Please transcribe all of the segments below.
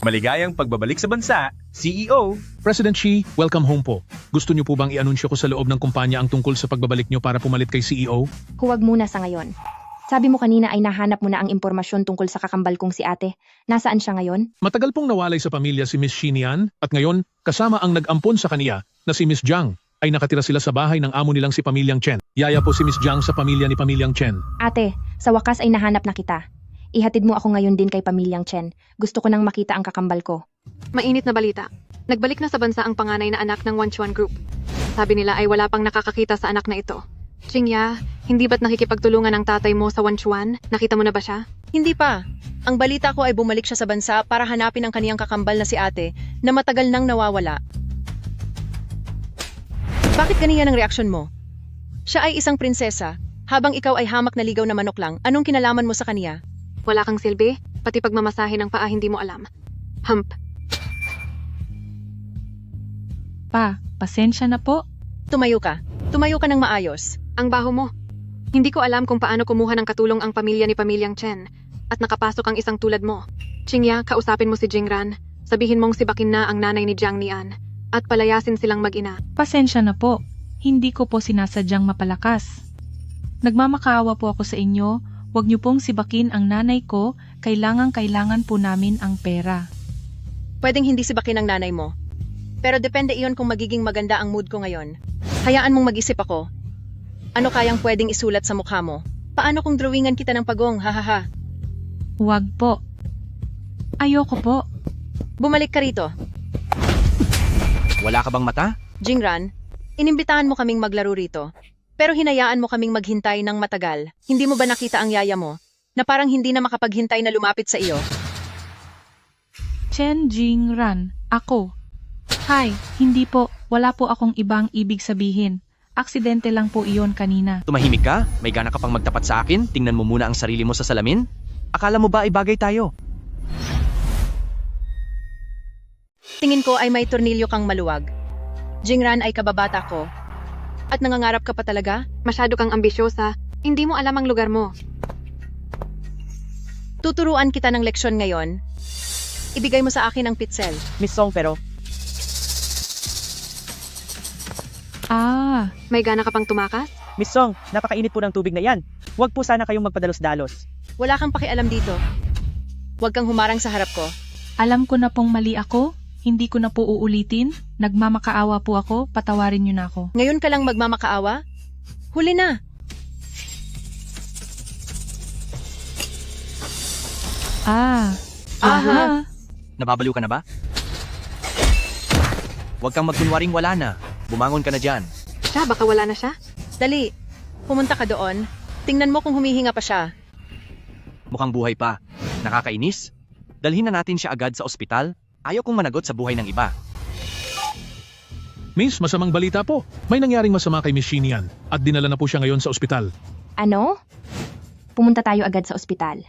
Maligayang pagbabalik sa bansa, CEO. President Xi, welcome home po. Gusto niyo po bang i-anunsyo ko sa loob ng kumpanya ang tungkol sa pagbabalik niyo para pumalit kay CEO? Huwag muna sa ngayon. Sabi mo kanina ay nahanap mo na ang impormasyon tungkol sa kakambal kong si ate. Nasaan siya ngayon? Matagal pong nawalay sa pamilya si Miss Xi niyan at ngayon, kasama ang nag-ampon sa kaniya na si Miss Jiang, ay nakatira sila sa bahay ng amo nilang si Pamilyang Chen. Yaya po si Miss Jiang sa pamilya ni Pamilyang Chen. Ate, sa wakas ay nahanap na kita. Ihatid mo ako ngayon din kay Pamilyang Chen. Gusto ko nang makita ang kakambal ko. Mainit na balita. Nagbalik na sa bansa ang panganay na anak ng Wanchuan Group. Sabi nila ay wala pang nakakakita sa anak na ito. Jingya, hindi ba't nakikipagtulungan ang tatay mo sa Wanchuan? Nakita mo na ba siya? Hindi pa. Ang balita ko ay bumalik siya sa bansa para hanapin ang kaniyang kakambal na si ate na matagal nang nawawala. Bakit ganyan ang reaksyon mo? Siya ay isang prinsesa. Habang ikaw ay hamak na ligaw na manok lang, anong kinalaman mo sa kaniya? Wala kang silbi? Pati pagmamasahe ng paa hindi mo alam. Hump. Pa, pasensya na po. Tumayo ka. Tumayo ka ng maayos. Ang baho mo. Hindi ko alam kung paano kumuha ng katulong ang pamilya ni Pamilyang Chen at nakapasok ang isang tulad mo. Jingya, kausapin mo si Jingran. Sabihin mong sibakin na ang nanay ni Jiang Nian at palayasin silang mag-ina. Pasensya na po. Hindi ko po sinasadyang mapalakas. Nagmamakaawa po ako sa inyo. Huwag niyo pong sibakin ang nanay ko. Kailangan po namin ang pera. Pwedeng hindi sibakin ang nanay mo. Pero depende iyon kung magiging maganda ang mood ko ngayon. Hayaan mong mag-isip ako. Ano kayang pwedeng isulat sa mukha mo? Paano kung drawingan kita ng pagong, hahaha? Huwag po. Ayoko po. Bumalik ka rito. Wala ka bang mata? Jingran, inimbitahan mo kaming maglaro rito. Pero hinayaan mo kaming maghintay ng matagal. Hindi mo ba nakita ang yaya mo? Na parang hindi na makapaghintay na lumapit sa iyo. Chen Jingran, ako. Hi, hindi po. Wala po akong ibang ibig sabihin. Aksidente lang po iyon kanina. Tumahimik ka? May gana ka pang magtapat sa akin? Tingnan mo muna ang sarili mo sa salamin? Akala mo ba ay bagay tayo? Tingin ko ay may tornilyo kang maluwag. Jingran ay kababata ko. At nangangarap ka pa talaga? Masyado kang ambisyosa. Hindi mo alam ang lugar mo. Tuturuan kita ng leksyon ngayon. Ibigay mo sa akin ang pitzel. Miss Song pero Ah, May gana ka pang tumakas? Miss Song, napakainit po ng tubig na yan. Huwag po sana kayong magpadalos-dalos. Wala kang pakialam dito. Huwag kang humarang sa harap ko. alam ko na pong mali ako. Hindi ko na po uulitin. Nagmamakaawa po ako. Patawarin niyo na ako. Ngayon ka lang magmamakaawa? Huli na. Ah, Aha. Nababaliw ka na ba? Huwag kang magkunwaring wala na. Bumangon ka na dyan. Siya, baka wala na siya? Dali. Pumunta ka doon. Tingnan mo kung humihinga pa siya. Mukhang buhay pa. Nakakainis? Dalhin na natin siya agad sa ospital. Ayaw kong managot sa buhay ng iba. Miss, masamang balita po. May nangyaring masama kay Miss Xi niyan at dinala na po siya ngayon sa ospital. Ano? Pumunta tayo agad sa ospital.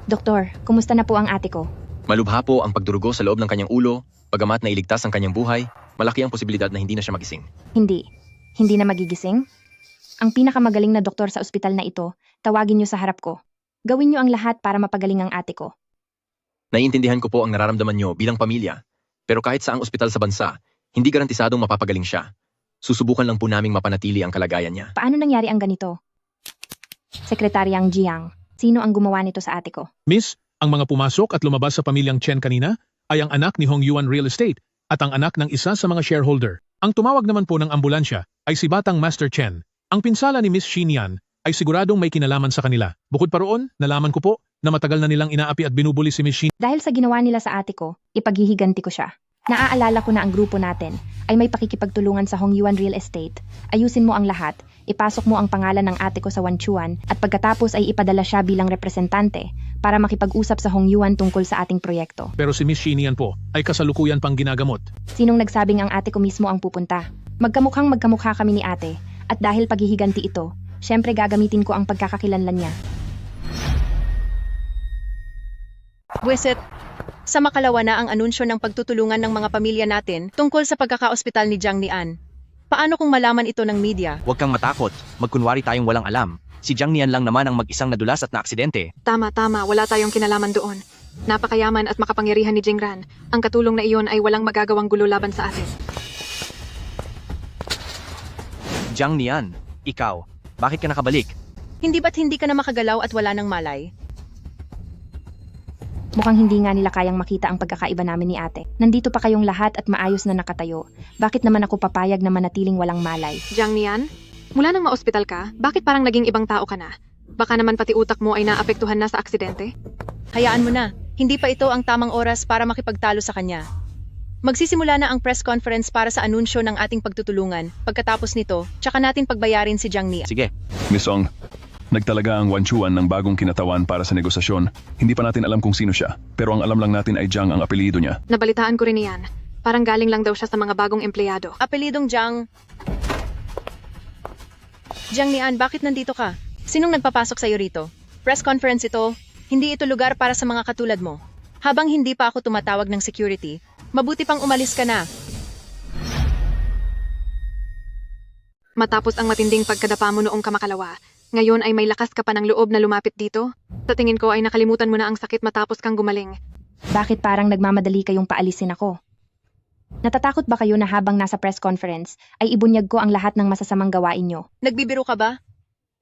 Doktor, kumusta na po ang ate ko? Malubha po ang pagdurugo sa loob ng kanyang ulo, bagamat nailigtas ang kanyang buhay, malaki ang posibilidad na hindi na siya magising. Hindi. Hindi na magigising? Ang pinakamagaling na doktor sa ospital na ito, tawagin niyo sa harap ko. Gawin niyo ang lahat para mapagaling ang ate ko. Naiintindihan ko po ang nararamdaman niyo bilang pamilya, pero kahit sa ang ospital sa bansa, hindi garantisadong mapapagaling siya. Susubukan lang po naming mapanatili ang kalagayan niya. Paano nangyari ang ganito? Sekretaryang Jiang, sino ang gumawa nito sa ate ko? Miss, ang mga pumasok at lumabas sa pamilyang Chen kanina ay ang anak ni Hong Yuan Real Estate at ang anak ng isa sa mga shareholder. Ang tumawag naman po ng ambulansya ay si Batang Master Chen. Ang pinsala ni Miss Xi niyan ay siguradong may kinalaman sa kanila. Bukod pa roon, nalaman ko po na matagal na nilang inaapi at binubuli si Miss Xi. Dahil sa ginawa nila sa ate ko, ipaghihiganti ko siya. Naaalala ko na ang grupo natin ay may pakikipagtulungan sa Hong Yuan Real Estate. Ayusin mo ang lahat, ipasok mo ang pangalan ng ate ko sa Wanchuan at pagkatapos ay ipadala siya bilang representante para makipag-usap sa Hong Yuan tungkol sa ating proyekto. Pero si Miss Xi niyan po ay kasalukuyan pang ginagamot. Sinong nagsabing ang ate ko mismo ang pupunta? Magkamukha kami ni ate at dahil paghihiganti ito, syempre gagamitin ko ang pagkakakilanlan niya. Buwisit, sa makalawa na ang anunsyo ng pagtutulungan ng mga pamilya natin tungkol sa pagkaka-ospital ni Jiang Nian. Paano kung malaman ito ng media? Huwag kang matakot. Magkunwari tayong walang alam. Si Jiang Nian lang naman ang mag-isang nadulas at naaksidente. Tama, wala tayong kinalaman doon. Napakayaman at makapangyarihan ni Jingran. Ang katulong na iyon ay walang magagawang gulo laban sa atin. Jiang Nian, ikaw, bakit ka nakabalik? Hindi ba't hindi ka na makagalaw at wala ng malay? Mukhang hindi nga nila kayang makita ang pagkakaiba namin ni ate. Nandito pa kayong lahat at maayos na nakatayo. Bakit naman ako papayag na manatiling walang malay? Jiang Nian, mula nang maospital ka, bakit parang naging ibang tao ka na? Baka naman pati utak mo ay naapektuhan na sa aksidente? Hayaan mo na. Hindi pa ito ang tamang oras para makipagtalo sa kanya. Magsisimula na ang press conference para sa anunsyo ng ating pagtutulungan. Pagkatapos nito, tsaka natin pagbayarin si Jiang Nian. Sige, Miss Ong, nagtalaga ang Wanchuan ng bagong kinatawan para sa negosasyon. Hindi pa natin alam kung sino siya, pero ang alam lang natin ay Jiang ang apelyido niya. Nabalitaan ko rin iyan. Parang galing lang daw siya sa mga bagong empleyado. Apelidong Jiang. Jiang Nian, bakit nandito ka? Sinong nagpapasok sa'yo rito? Press conference ito. Hindi ito lugar para sa mga katulad mo. Habang hindi pa ako tumatawag ng security, mabuti pang umalis ka na. Matapos ang matinding pagkadapa mo noong kamakalawa, ngayon ay may lakas ka pa ng loob na lumapit dito? Sa tingin ko ay nakalimutan mo na ang sakit matapos kang gumaling. Bakit parang nagmamadali kayong paalisin ako? Natatakot ba kayo na habang nasa press conference ay ibunyag ko ang lahat ng masasamang gawain nyo? Nagbibiro ka ba?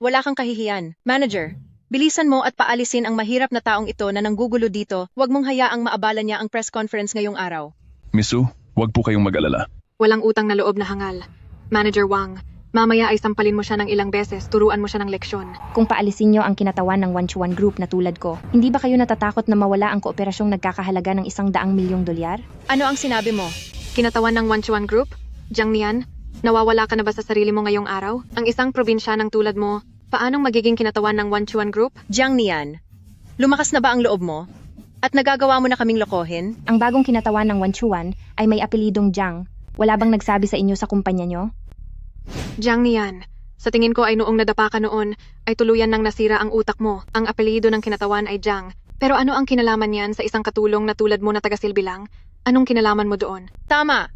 Wala kang kahihiyan. Manager, bilisan mo at paalisin ang mahirap na taong ito na nanggugulo dito. Huwag mong hayaang maabala niya ang press conference ngayong araw. Miss Su, huwag po kayong mag-alala. Walang utang na loob na hangal. Manager Wang, mamaya ay sampalin mo siya ng ilang beses, turuan mo siya ng leksyon. Kung paalisin nyo ang kinatawan ng Wanchuan Group na tulad ko, hindi ba kayo natatakot na mawala ang kooperasyong nagkakahalaga ng $100 milyong? Ano ang sinabi mo? Kinatawan ng Wanchuan Group? Jiang Nian, nawawala ka na ba sa sarili mo ngayong araw? Ang isang probinsya ng tulad mo, paanong magiging kinatawan ng Wanchuan Group? Jiang Nian, lumakas na ba ang loob mo? At nagagawa mo na kaming lokohin? Ang bagong kinatawan ng Wanchuan ay may apelidong Jiang. Wala bang nagsabi sa inyo sa kumpanya nyo? Jiang Nian, sa tingin ko ay noong nadapa ka noon, ay tuluyan nang nasira ang utak mo. Ang apelyido ng kinatawan ay Jiang. Pero ano ang kinalaman niyan sa isang katulong na tulad mo na taga-silbi lang? Anong kinalaman mo doon? Tama!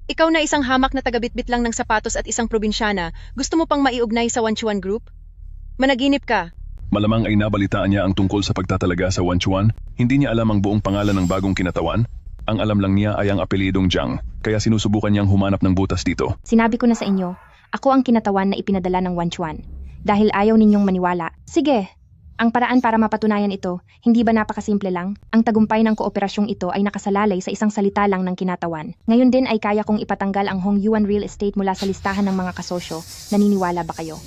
Ikaw na isang hamak na tagabitbit lang ng sapatos at isang probinsyana, gusto mo pang maiugnay sa Wanchuan Group? Managinip ka. Malamang ay nabalitaan niya ang tungkol sa pagtatalaga sa Wanchuan. Hindi niya alam ang buong pangalan ng bagong kinatawan. Ang alam lang niya ay ang apelidong Jiang, kaya sinusubukan niyang humanap ng butas dito. Sinabi ko na sa inyo, ako ang kinatawan na ipinadala ng Wanchuan. Dahil ayaw ninyong maniwala. Sige! Ang paraan para mapatunayan ito, hindi ba napakasimple lang? Ang tagumpay ng kooperasyong ito ay nakasalalay sa isang salita lang ng kinatawan. Ngayon din ay kaya kong ipatanggal ang Hong Yuan Real Estate mula sa listahan ng mga kasosyo. Naniniwala ba kayo?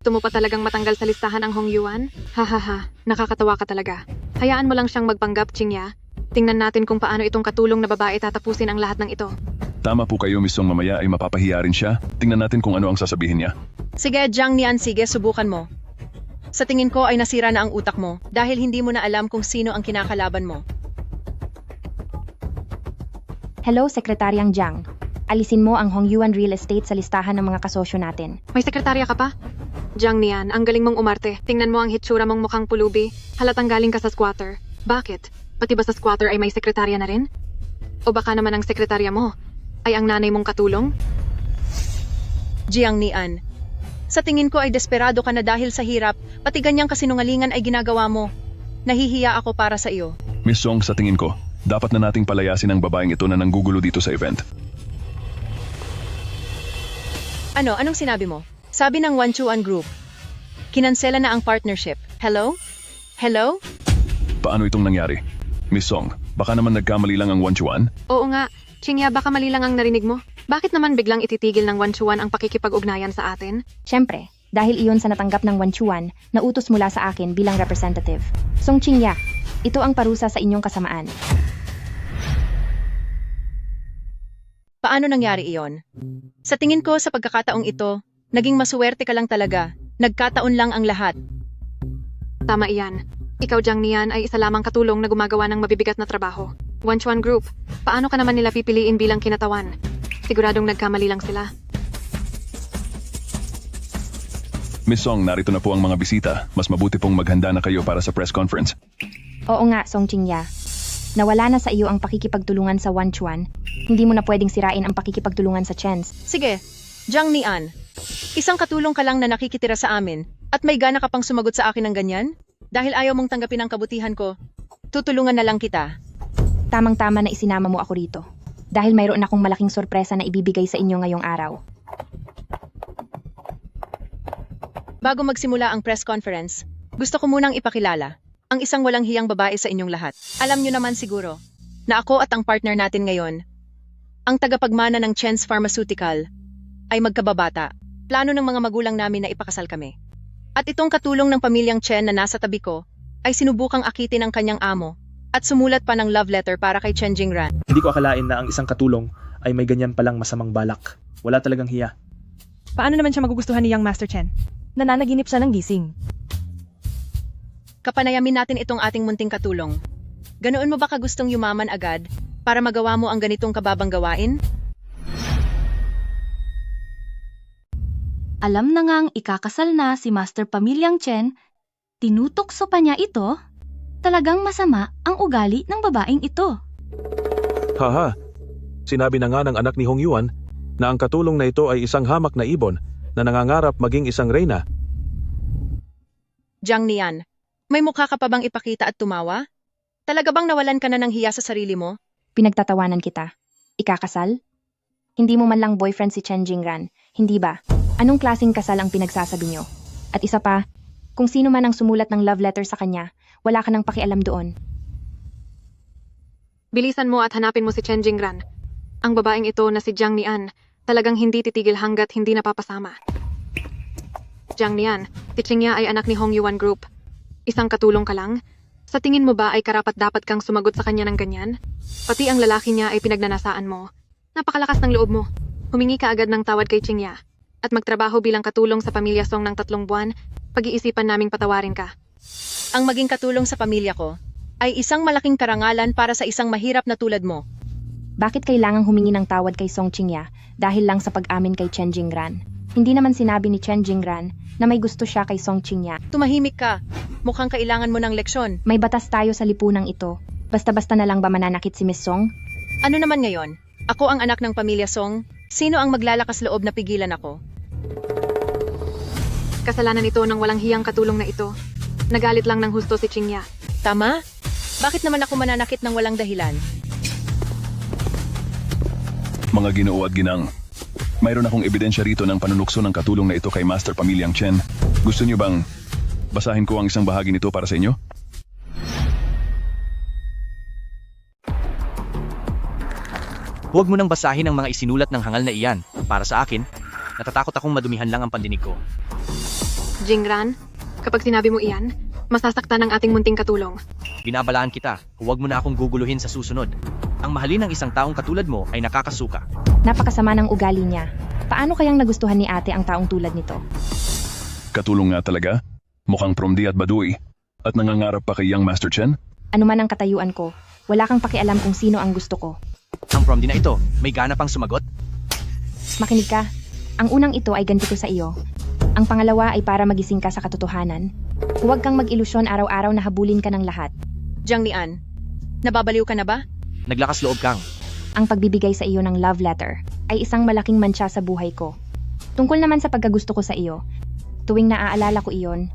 Gusto mo pa talagang matanggal sa listahan ang Hong Yuan? Hahaha, nakakatawa ka talaga. Hayaan mo lang siyang magpanggap, Qingya. Tingnan natin kung paano itong katulong na babae tatapusin ang lahat ng ito. Tama po kayo, Miss Song, mamaya ay mapapahiya rin siya. Tingnan natin kung ano ang sasabihin niya. Sige, Jiang Nian, sige, subukan mo. Sa tingin ko ay nasira na ang utak mo dahil hindi mo na alam kung sino ang kinakalaban mo. Hello, Sekretaryang Jiang. Alisin mo ang Hong Yuan Real Estate sa listahan ng mga kasosyo natin. May sekretarya ka pa? Jiang Nian, ang galing mong umarte. Tingnan mo ang hitsura mong mukhang pulubi. Halatang galing ka sa squatter. Bakit? Pati ba sa squatter ay may sekretarya na rin? O baka naman ang sekretarya mo ay ang nanay mong katulong? Jiang Nian, sa tingin ko ay desperado ka na dahil sa hirap, pati ganyang kasinungalingan ay ginagawa mo. Nahihiya ako para sa iyo. Miss Song, sa tingin ko, dapat na nating palayasin ang babaeng ito na nanggugulo dito sa event. Anong sinabi mo? Sabi ng Wanchuan Group, kinansela na ang partnership. Hello? Hello? Paano itong nangyari? Miss Song, baka naman nagkamali lang ang Wanchuan? Oo nga. Qingya, baka mali lang ang narinig mo. Bakit naman biglang ititigil ng Wanchuan ang pakikipag-ugnayan sa atin? Siyempre, dahil iyon sa natanggap ng Wanchuan na utos mula sa akin bilang representative. Song Qingya, ito ang parusa sa inyong kasamaan. Paano nangyari iyon? Sa tingin ko sa pagkakataong ito, naging masuwerte ka lang talaga. Nagkataon lang ang lahat. Tama iyan. Ikaw, Jiang Nian, ay isa lamang katulong na gumagawa ng mabibigat na trabaho. Wanchuan Group, paano ka naman nila pipiliin bilang kinatawan? Siguradong nagkamali lang sila. Miss Song, narito na po ang mga bisita. Mas mabuti pong maghanda na kayo para sa press conference. Oo nga, Song Qingya. Nawala na sa iyo ang pakikipagtulungan sa Wanchuan. Hindi mo na pwedeng sirain ang pakikipagtulungan sa Chens. Sige, Jiang Nian, isang katulong ka lang na nakikitira sa amin at may gana ka pang sumagot sa akin ng ganyan? Dahil ayaw mong tanggapin ang kabutihan ko, tutulungan na lang kita. Tamang-tama na isinama mo ako rito. Dahil mayroon akong malaking sorpresa na ibibigay sa inyo ngayong araw. Bago magsimula ang press conference, gusto ko munang ipakilala ang isang walang hiyang babae sa inyong lahat. Alam nyo naman siguro na ako at ang partner natin ngayon, ang tagapagmana ng Chen's Pharmaceutical, ay magkababata. Plano ng mga magulang namin na ipakasal kami. At itong katulong ng pamilyang Chen na nasa tabi ko ay sinubukang akitin ang kanyang amo at sumulat pa ng love letter para kay Chen Jingran. Hindi ko akalain na ang isang katulong ay may ganyan palang masamang balak. Wala talagang hiya. Paano naman siya magugustuhan ni Young Master Chen? Nananaginip siya ng gising. Kapanayamin natin itong ating munting katulong. Ganoon mo ba kagustong yumaman agad para magawa mo ang ganitong kababang gawain? Alam na ngang ikakasal na si Master Pamilyang Chen, tinutokso pa niya ito? Talagang masama ang ugali ng babaeng ito. Haha, sinabi na nga ng anak ni Hong Yuan na ang katulong na ito ay isang hamak na ibon na nangangarap maging isang reyna. Jiang Nian, may mukha ka pa bang ipakita at tumawa? Talaga bang nawalan ka na ng hiya sa sarili mo? Pinagtatawanan kita. Ikakasal? Hindi mo man lang boyfriend si Chen Jingran, hindi ba? Anong klaseng kasal ang pinagsasabi nyo? At isa pa, kung sino man ang sumulat ng love letter sa kanya, wala ka nang pakialam doon. Bilisan mo at hanapin mo si Chen Jingran. Ang babaeng ito na si Jiang Nian, talagang hindi titigil hanggat hindi napapasama. Jiang Nian, teaching niya ay anak ni Hong Yuan Group. Isang katulong ka lang? Sa tingin mo ba ay karapat-dapat kang sumagot sa kanya ng ganyan? Pati ang lalaki niya ay pinagnanasaan mo. Napakalakas ng loob mo. Humingi ka agad ng tawad kay Qingya. At magtrabaho bilang katulong sa pamilya Song ng 3 buwan, pag-iisipan naming patawarin ka. Ang maging katulong sa pamilya ko ay isang malaking karangalan para sa isang mahirap na tulad mo. Bakit kailangang humingi ng tawad kay Song Qingya dahil lang sa pag-amin kay Chen Jingran? Hindi naman sinabi ni Chen Jingran na may gusto siya kay Song Qingya. Tumahimik ka. Mukhang kailangan mo ng leksyon. May batas tayo sa lipunang ito. Basta-basta na lang ba mananakit si Miss Song? Ano naman ngayon? Ako ang anak ng pamilya Song. Sino ang maglalakas loob na pigilan ako? Kasalanan ito ng walang hiyang katulong na ito. Nagalit lang ng husto si Qingya. Tama? Bakit naman ako mananakit ng walang dahilan? Mga ginoo at ginang, mayroon akong ebidensya rito ng panunukso ng katulong na ito kay Master Pamilyang Chen. Gusto niyo bang basahin ko ang isang bahagi nito para sa inyo? Huwag mo nang basahin ang mga isinulat ng hangal na iyan. Para sa akin, natatakot akong madumihan lang ang pandinig ko. Jingran, kapag sinabi mo iyan, masasaktan ang ating munting katulong. Binabalaan kita, huwag mo na akong guguluhin sa susunod. Ang mahalin ng isang taong katulad mo ay nakakasuka. Napakasama ng ugali niya. Paano kayang nagustuhan ni ate ang taong tulad nito? Katulong nga talaga? Mukhang promdi at baduy. At nangangarap pa kay Young Master Chen? Ano man ang katayuan ko, wala kang pakialam kung sino ang gusto ko. Ang promdi na ito, may gana pang sumagot? Makinig ka. Ang unang ito ay ganti ko sa iyo. Ang pangalawa ay para magising ka sa katotohanan. Huwag kang mag-ilusyon araw-araw na habulin ka ng lahat. Jiang Nian, nababaliw ka na ba? Naglakas loob kang. Ang pagbibigay sa iyo ng love letter ay isang malaking mantsa sa buhay ko. Tungkol naman sa pagkagusto ko sa iyo, tuwing naaalala ko iyon,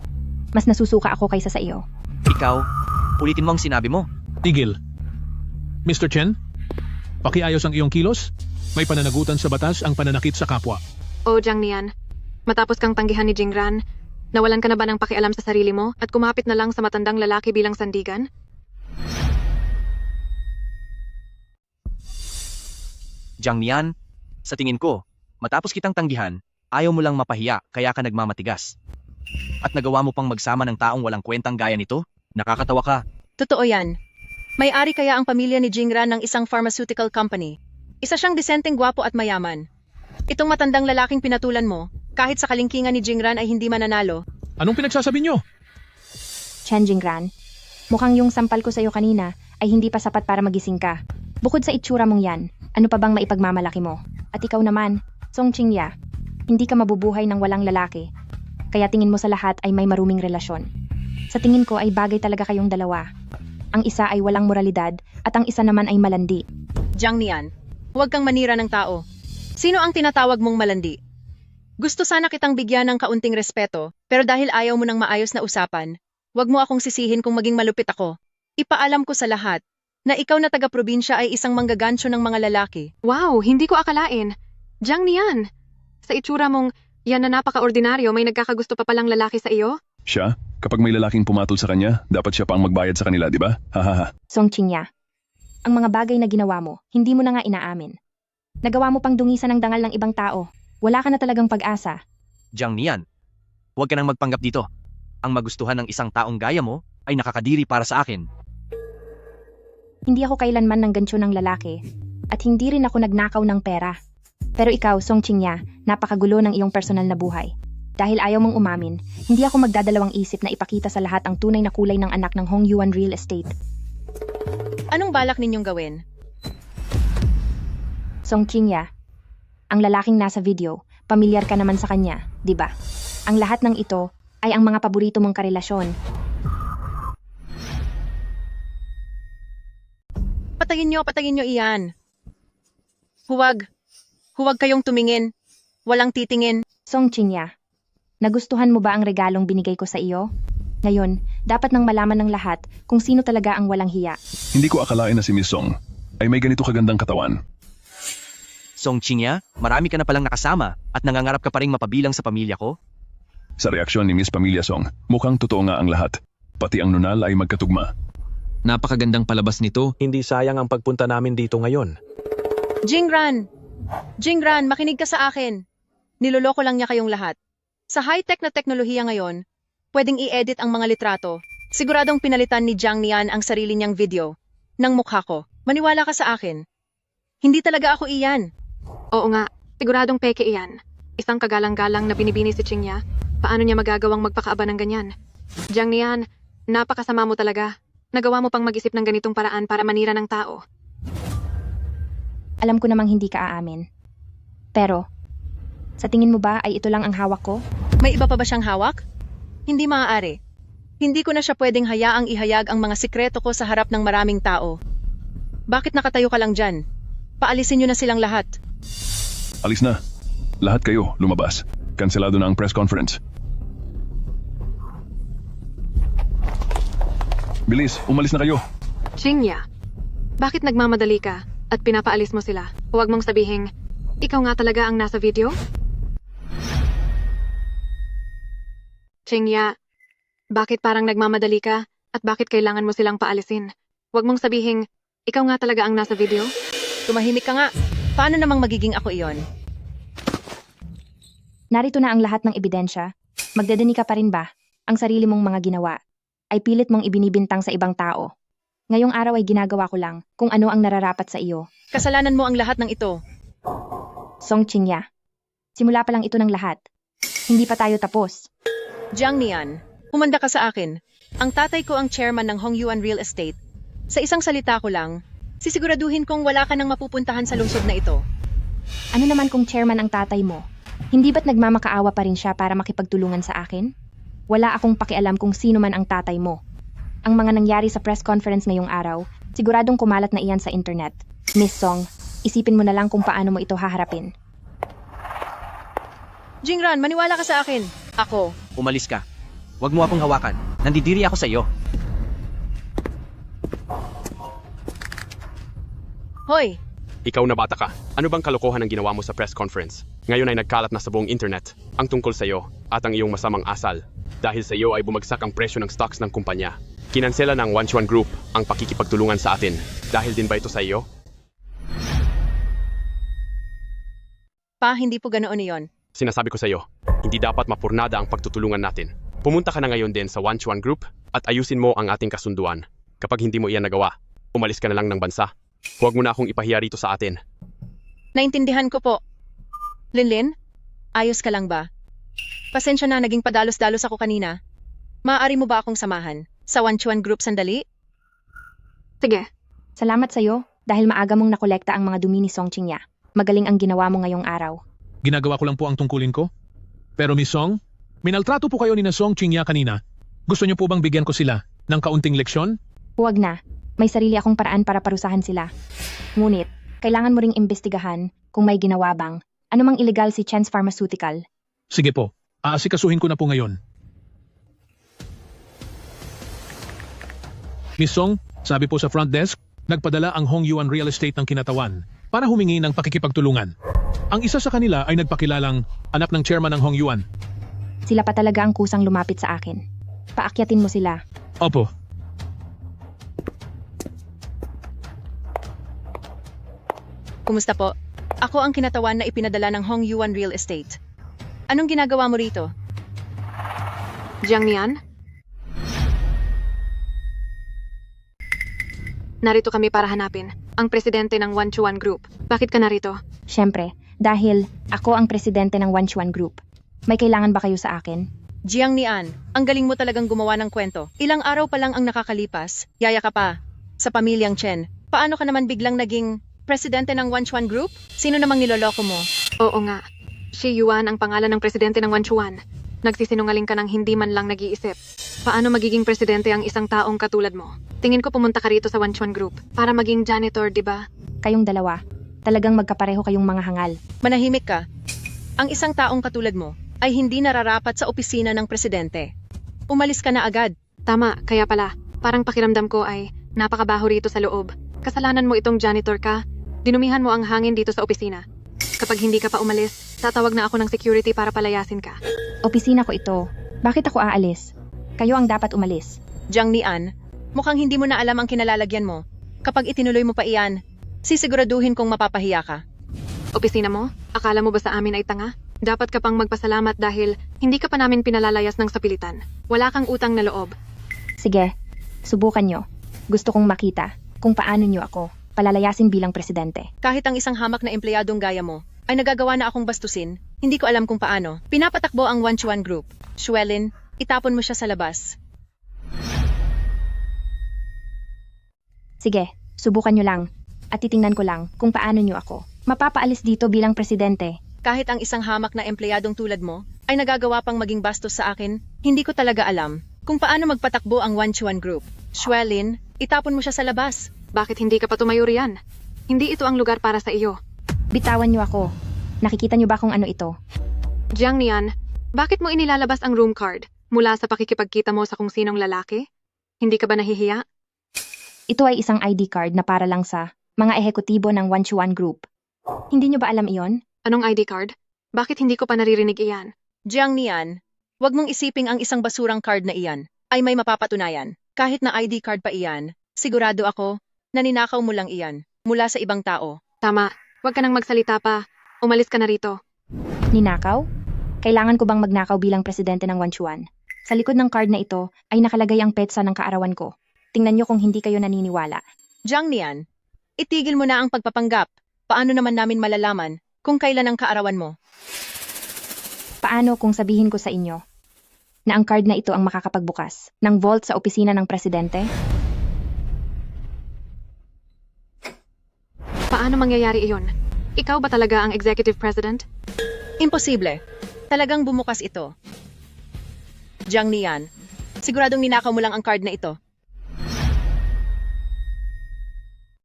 mas nasusuka ako kaysa sa iyo. Ikaw, ulitin mo ang sinabi mo. Tigil. Mr. Chen, pakiayos ang iyong kilos. May pananagutan sa batas ang pananakit sa kapwa. O Jiang Nian, matapos kang tanggihan ni Jingran, nawalan ka na ba ng pakialam sa sarili mo at kumapit na lang sa matandang lalaki bilang sandigan? Jiang Nian, sa tingin ko, matapos kitang tanggihan, ayaw mo lang mapahiya kaya ka nagmamatigas. At nagawa mo pang magsama ng taong walang kwentang gaya nito? Nakakatawa ka. Totoo yan. May-ari kaya ang pamilya ni Jingran ng isang pharmaceutical company. Isa siyang disenteng gwapo at mayaman. Itong matandang lalaking pinatulan mo, kahit sa kalingkingan ni Jingran ay hindi mananalo. Anong pinagsasabi niyo? Chen Jingran, mukhang yung sampal ko sa iyo kanina ay hindi pa sapat para magising ka. Bukod sa itsura mong yan, ano pa bang maipagmamalaki mo? At ikaw naman, Song Qingya, hindi ka mabubuhay ng walang lalaki. Kaya tingin mo sa lahat ay may maruming relasyon. Sa tingin ko ay bagay talaga kayong dalawa. Ang isa ay walang moralidad at ang isa naman ay malandi. Jiang Nian, huwag kang manira ng tao. Sino ang tinatawag mong malandi? Gusto sana kitang bigyan ng kaunting respeto, pero dahil ayaw mo ng maayos na usapan, Huwag mo akong sisihin kung maging malupit ako. Ipaalam ko sa lahat na ikaw na taga-probinsya ay isang manggagansyo ng mga lalaki. Wow, hindi ko akalain. Jiang Nian, sa itsura mong yan na napaka-ordinaryo, may nagkakagusto pa palang lalaki sa iyo? Siya? Kapag may lalaking pumatol sa kanya, dapat siya pa ang magbayad sa kanila, di ba? Hahaha. Song Qingya, ang mga bagay na ginawa mo, hindi mo na nga inaamin. Nagawa mo pang dungisan ng dangal ng ibang tao. Wala ka na talagang pag-asa. Jiang Nian, huwag ka nang magpanggap dito. Ang magustuhan ng isang taong gaya mo ay nakakadiri para sa akin. Hindi ako kailanman ng gansyo ng lalaki. At hindi rin ako nagnakaw ng pera. Pero ikaw, Song Qingya, napakagulo ng iyong personal na buhay. Dahil ayaw mong umamin, hindi ako magdadalawang isip na ipakita sa lahat ang tunay na kulay ng anak ng Hong Yuan Real Estate. Anong balak ninyong gawin? Song Qingya, ang lalaking nasa video, pamilyar ka naman sa kanya, di ba? Ang lahat ng ito ay ang mga paborito mong karelasyon. Patayin nyo iyan. Huwag kayong tumingin. Walang titingin. Song Qingya, nagustuhan mo ba ang regalong binigay ko sa iyo? Ngayon, dapat nang malaman ng lahat kung sino talaga ang walang hiya. Hindi ko akalain na si Miss Song ay may ganito kagandang katawan. Song Qingya, marami ka na palang nakasama at nangangarap ka pa ring mapabilang sa pamilya ko? Sa reaksyon ni Miss Pamilya Song, mukhang totoo nga ang lahat. Pati ang nunal ay magkatugma. Napakagandang palabas nito. Hindi sayang ang pagpunta namin dito ngayon. Jingran, makinig ka sa akin. Niloloko lang niya kayong lahat. Sa high-tech na teknolohiya ngayon, pwedeng i-edit ang mga litrato. Siguradong pinalitan ni Jiang Nian ang sarili niyang video ng mukha ko. Maniwala ka sa akin. Hindi talaga ako iyan. Oo nga, siguradong peke iyan. Isang kagalang-galang na binibini si Qingya. Paano niya magagawang magpakaaba ng ganyan? Jiang Nian, napakasama mo talaga. Nagawa mo pang mag-isip ng ganitong paraan para manira ng tao. Alam ko namang hindi ka aamin. Pero, sa tingin mo ba ay ito lang ang hawak ko? May iba pa ba siyang hawak? Hindi maaari. Hindi ko na siya pwedeng hayaang ihayag ang mga sikreto ko sa harap ng maraming tao. Bakit nakatayo ka lang dyan? Paalisin niyo na silang lahat. Alis na. Lahat kayo, lumabas. Kanselado na ang press conference. Bilis, umalis na kayo. Qingya, bakit nagmamadali ka at pinapaalis mo sila? Huwag mong sabihing, ikaw nga talaga ang nasa video? Qingya, bakit parang nagmamadali ka at bakit kailangan mo silang paalisin? Huwag mong sabihing, ikaw nga talaga ang nasa video? Tumahimik ka nga. Paano namang magiging ako iyon? Narito na ang lahat ng ebidensya. Magdadani ka pa rin ba? Ang sarili mong mga ginawa ay pilit mong ibinibintang sa ibang tao. Ngayong araw ay ginagawa ko lang kung ano ang nararapat sa iyo. Kasalanan mo ang lahat ng ito. Song Qingya, simula pa lang ito ng lahat. Hindi pa tayo tapos. Jiang Nian, humanda ka sa akin. Ang tatay ko ang chairman ng Hong Yuan Real Estate. Sa isang salita ko lang, sisiguraduhin kong wala ka nang mapupuntahan sa lungsod na ito. Ano naman kung chairman ang tatay mo? Hindi ba't nagmamakaawa pa rin siya para makipagtulungan sa akin? Wala akong pakialam kung sino man ang tatay mo. Ang mga nangyari sa press conference ngayong araw, siguradong kumalat na iyan sa internet. Miss Song, isipin mo na lang kung paano mo ito haharapin. Jingran, maniwala ka sa akin. Ako. Umalis ka. Huwag mo akong hawakan. Nandidiri ako sa iyo. Hoy! Ikaw na bata ka. Ano bang kalokohan ang ginawa mo sa press conference? Ngayon ay nagkalat na sa buong internet ang tungkol sa iyo at ang iyong masamang asal. Dahil sa iyo ay bumagsak ang presyo ng stocks ng kumpanya. Kinansela ng Wanchuan Group ang pakikipagtulungan sa atin. Dahil din ba ito sa iyo? Pa, hindi po ganoon iyon. Sinasabi ko sa iyo, hindi dapat mapurnada ang pagtutulungan natin. Pumunta ka na ngayon din sa Wanchuan Group at ayusin mo ang ating kasunduan. Kapag hindi mo iyan nagawa, umalis ka na lang ng bansa. Huwag mo na akong ipahiya rito sa atin. Naintindihan ko po. Linlin, ayos ka lang ba? Pasensya na, naging padalos-dalos ako kanina. Maaari mo ba akong samahan sa Wanchuan Group sandali? Sige. Salamat sa'yo dahil maaga mong nakolekta ang mga dumi ni Song Qingya. Magaling ang ginawa mo ngayong araw. Ginagawa ko lang po ang tungkulin ko. Pero Miss Song, minaltrato po kayo ni na Song Qingya kanina. Gusto niyo po bang bigyan ko sila ng kaunting leksyon? Huwag na. May sarili akong paraan para parusahan sila. Ngunit, kailangan mo ring imbestigahan kung may ginawa bang anumang illegal si Chen's Pharmaceutical. Sige po, aasikasuhin ko na po ngayon. Miss Song, sabi po sa front desk, nagpadala ang Hong Yuan Real Estate ng kinatawan para humingi ng pakikipagtulungan. Ang isa sa kanila ay nagpakilalang anak ng chairman ng Hong Yuan. Sila pa talaga ang kusang lumapit sa akin. Paakyatin mo sila. Opo. Kumusta po? Ako ang kinatawan na ipinadala ng Hong Yuan Real Estate. Anong ginagawa mo rito? Jiang Nian? Narito kami para hanapin ang presidente ng Wanchuan Group. Bakit ka narito? Siyempre, dahil ako ang presidente ng Wanchuan Group. May kailangan ba kayo sa akin? Jiang Nian, ang galing mo talagang gumawa ng kwento. Ilang araw pa lang ang nakakalipas, yaya ka pa. Sa pamilyang Chen, paano ka naman biglang naging presidente ng Wanchuan Group? Sino namang niloloko mo? Oo nga. Shi Yuan ang pangalan ng presidente ng Wanchuan. Nagsisinungaling ka ng hindi man lang nag-iisip. Paano magiging presidente ang isang taong katulad mo? Tingin ko pumunta ka rito sa Wanchuan Group para maging janitor, di ba? Kayong dalawa. Talagang magkapareho kayong mga hangal. Manahimik ka. Ang isang taong katulad mo ay hindi nararapat sa opisina ng presidente. Umalis ka na agad. Tama, kaya pala. Parang pakiramdam ko ay napakabaho rito sa loob. Kasalanan mo itong janitor ka. Dinumihan mo ang hangin dito sa opisina. Kapag hindi ka pa umalis, tatawag na ako ng security para palayasin ka. Opisina ko ito. Bakit ako aalis? Kayo ang dapat umalis. Jiang Nian, mukhang hindi mo na alam ang kinalalagyan mo. Kapag itinuloy mo pa iyan, sisiguraduhin kong mapapahiya ka. Opisina mo? Akala mo ba sa amin ay tanga? Dapat ka pang magpasalamat dahil hindi ka pa namin pinalalayas ng sapilitan. Wala kang utang na loob. Sige, subukan nyo. Gusto kong makita kung paano nyo ako palalayasin bilang presidente. Kahit ang isang hamak na empleyadong gaya mo ay nagagawa na akong bastusin, hindi ko alam kung paano. Pinapatakbo ang Wanchuan Group. Xuelin, itapon mo siya sa labas. Sige, subukan nyo lang. At titingnan ko lang kung paano nyo ako mapapaalis dito bilang presidente. Kahit ang isang hamak na empleyadong tulad mo ay nagagawa pang maging bastos sa akin, hindi ko talaga alam kung paano magpatakbo ang Wanchuan Group. Xuelin, itapon mo siya sa labas. Bakit hindi ka pa tumayo riyan? Hindi ito ang lugar para sa iyo. Bitawan nyo ako. Nakikita nyo ba kung ano ito? Jiang Nian, bakit mo inilalabas ang room card mula sa pakikipagkita mo sa kung sinong lalaki? Hindi ka ba nahihiya? Ito ay isang ID card na para lang sa mga ehekutibo ng Wanchuan Group. Hindi nyo ba alam iyon? Anong ID card? Bakit hindi ko pa naririnig iyan? Jiang Nian, wag mong isiping ang isang basurang card na iyan ay may mapapatunayan. Kahit na ID card pa iyan, sigurado ako na ninakaw mo lang iyan mula sa ibang tao. Tama, wag ka nang magsalita pa. Umalis ka na rito. Ninakaw? Kailangan ko bang magnakaw bilang presidente ng Wanchuan? Sa likod ng card na ito ay nakalagay ang petsa ng kaarawan ko. Tingnan nyo kung hindi kayo naniniwala. Jiang Nian, itigil mo na ang pagpapanggap. Paano naman namin malalaman kung kailan ang kaarawan mo? Paano kung sabihin ko sa inyo na ang card na ito ang makakapagbukas ng vault sa opisina ng presidente? Paano mangyayari iyon? Ikaw ba talaga ang executive president? Imposible. Talagang bumukas ito. Jiang Nian, siguradong ninakaw mo lang ang card na ito.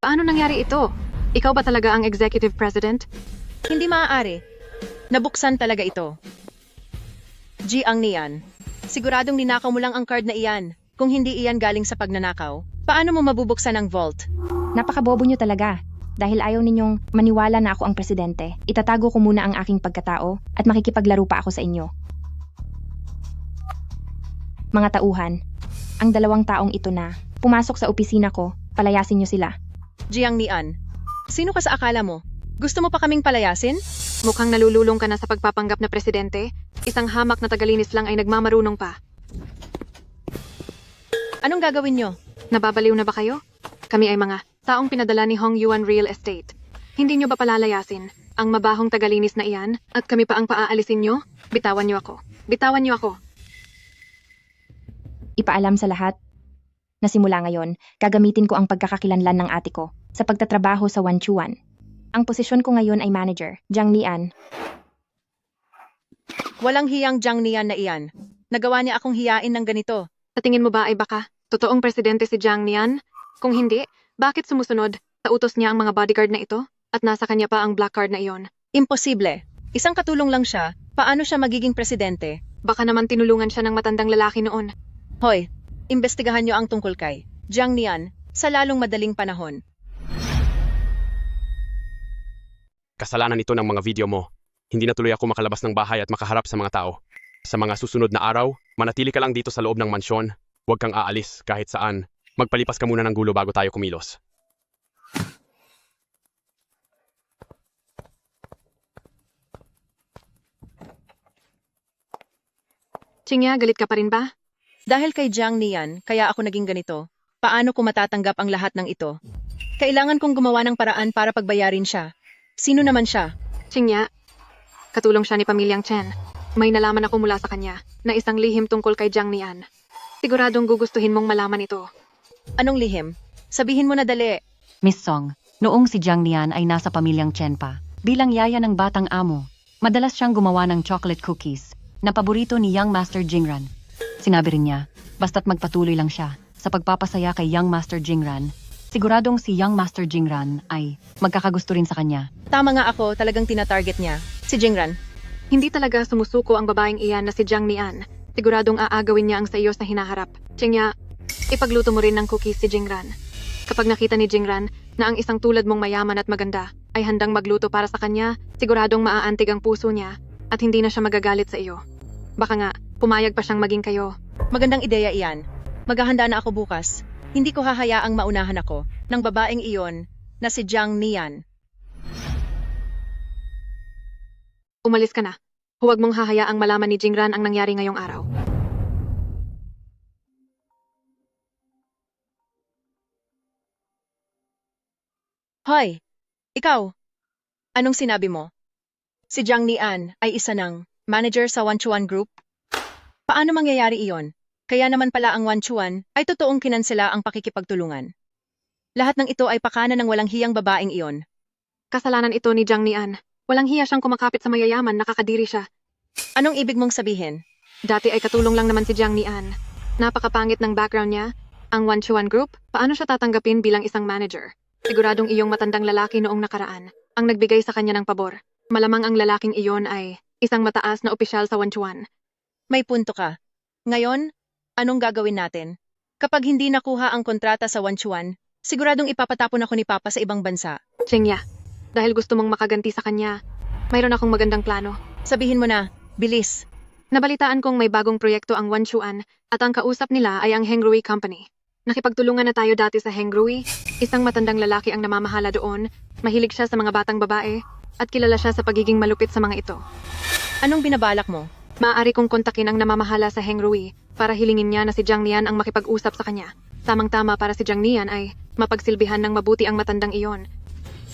Paano nangyari ito? Ikaw ba talaga ang executive president? Hindi maaari. Nabuksan talaga ito. Jiang Nian, siguradong ninakaw mo lang ang card na iyan. Kung hindi iyan galing sa pagnanakaw, paano mo mabubuksan ang vault? Napakabobo nyo talaga. Dahil ayaw ninyong maniwala na ako ang presidente, itatago ko muna ang aking pagkatao at makikipaglaro pa ako sa inyo. Mga tauhan, ang dalawang taong ito na pumasok sa opisina ko, palayasin nyo sila. Jiang Nian, sino ka sa akala mo? Gusto mo pa kaming palayasin? Mukhang nalululong ka na sa pagpapanggap na presidente. Isang hamak na tagalinis lang ay nagmamarunong pa. Anong gagawin nyo? Nababaliw na ba kayo? Kami ay mga taong pinadala ni Hong Yuan Real Estate. Hindi nyo ba palalayasin ang mabahong tagalinis na iyan at kami pa ang paaalisin nyo? Bitawan nyo ako. Bitawan nyo ako. Ipaalam sa lahat na simula ngayon, gagamitin ko ang pagkakakilanlan ng ate ko sa pagtatrabaho sa Wanchuan. Ang posisyon ko ngayon ay manager, Jiang Nian. Walang hiyang Jiang Nian na iyan. Nagawa niya akong hiyain ng ganito. Sa tingin mo ba ay baka totoong presidente si Jiang Nian? Kung hindi, bakit sumusunod sa utos niya ang mga bodyguard na ito at nasa kanya pa ang black card na iyon? Imposible. Isang katulong lang siya. Paano siya magiging presidente? Baka naman tinulungan siya ng matandang lalaki noon. Hoy, imbestigahan niyo ang tungkol kay Jiang Nian, sa lalong madaling panahon. Kasalanan ito ng mga video mo. Hindi na tuloy ako makalabas ng bahay at makaharap sa mga tao. Sa mga susunod na araw, manatili ka lang dito sa loob ng mansyon. Huwag kang aalis kahit saan. Magpalipas ka muna ng gulo bago tayo kumilos. Chingya, galit ka pa rin ba? Dahil kay Jiang Nian, kaya ako naging ganito. Paano ko matatanggap ang lahat ng ito? Kailangan kong gumawa ng paraan para pagbayarin siya. Sino naman siya? Chingya, katulong siya ni Pamilyang Chen. May nalaman ako mula sa kanya na isang lihim tungkol kay Jiang Nian. Siguradong gugustuhin mong malaman ito. Anong lihim? Sabihin mo na dali. Miss Song, noong si Jiang Nian ay nasa Pamilyang Chen pa, bilang yaya ng batang amo, madalas siyang gumawa ng chocolate cookies na paborito ni Young Master Jingran. Sinabi rin niya, basta't magpatuloy lang siya sa pagpapasaya kay Young Master Jingran, siguradong si Young Master Jingran ay magkakagusto rin sa kanya. Tama nga ako, talagang tinatarget niya. Si Jingran. Hindi talaga sumusuko ang babaeng iyan na si Jiang Nian. Siguradong aagawin niya ang sa iyo sa hinaharap. Chingya, ipagluto mo rin ng cookies si Jingran. Kapag nakita ni Jingran na ang isang tulad mong mayaman at maganda ay handang magluto para sa kanya, siguradong maaantig ang puso niya at hindi na siya magagalit sa iyo. Baka nga, pumayag pa siyang maging kayo. Magandang ideya iyan. Maghahanda na ako bukas. Hindi ko hahayaang maunahan ako ng babaeng iyon na si Jiang Nian. Umalis ka na. Huwag mong hahayaang malaman ni Jingran ang nangyari ngayong araw. Hoy! Ikaw! Anong sinabi mo? Si Jiang Nian ay isa ng manager sa Wanchuan Group? Paano mangyayari iyon? Kaya naman pala ang Wanchuan ay totoong kinansela ang pakikipagtulungan. Lahat ng ito ay pakana ng walang hiyang babaeng iyon. Kasalanan ito ni Jiang Nian. Walang hiya siyang kumakapit sa mayayaman, nakakadiri siya. Anong ibig mong sabihin? Dati ay katulong lang naman si Jiang Nian. Napakapangit ng background niya. Ang Wanchuan Group, paano siya tatanggapin bilang isang manager? Siguradong iyong matandang lalaki noong nakaraan ang nagbigay sa kanya ng pabor. Malamang ang lalaking iyon ay isang mataas na opisyal sa Wanchuan. May punto ka. Ngayon, anong gagawin natin? Kapag hindi nakuha ang kontrata sa Wanchuan, siguradong ipapatapon ako ni Papa sa ibang bansa. Chingya, dahil gusto mong makaganti sa kanya, mayroon akong magandang plano. Sabihin mo na, bilis. Nabalitaan kong may bagong proyekto ang Wanchuan at ang kausap nila ay ang Hengrui Company. Nakipagtulungan na tayo dati sa Hengrui. Isang matandang lalaki ang namamahala doon. Mahilig siya sa mga batang babae at kilala siya sa pagiging malupit sa mga ito. Anong binabalak mo? Maaari kong kontakin ang namamahala sa Hengrui para hilingin niya na si Jiang Nian ang makipag-usap sa kanya. Tamang-tama para si Jiang Nian ay mapagsilbihan ng mabuti ang matandang iyon.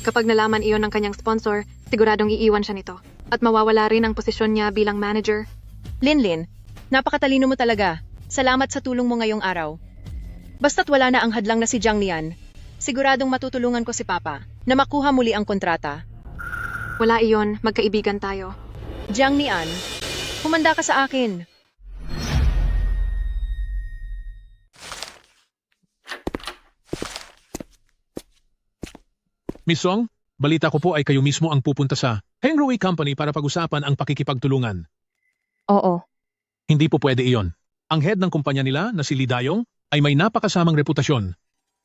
Kapag nalaman iyon ng kanyang sponsor, siguradong iiwan siya nito. At mawawala rin ang posisyon niya bilang manager. Linlin, napakatalino mo talaga. Salamat sa tulong mo ngayong araw. Basta't wala na ang hadlang na si Jiang Nian, siguradong matutulungan ko si Papa na makuha muli ang kontrata. Wala iyon, magkaibigan tayo. Jiang Nian, humanda ka sa akin. Miss Song, balita ko po ay kayo mismo ang pupunta sa Hengrui Company para pag-usapan ang pakikipagtulungan. Oo. Hindi po pwede iyon. Ang head ng kumpanya nila na si Li Dayong ay may napakasamang reputasyon.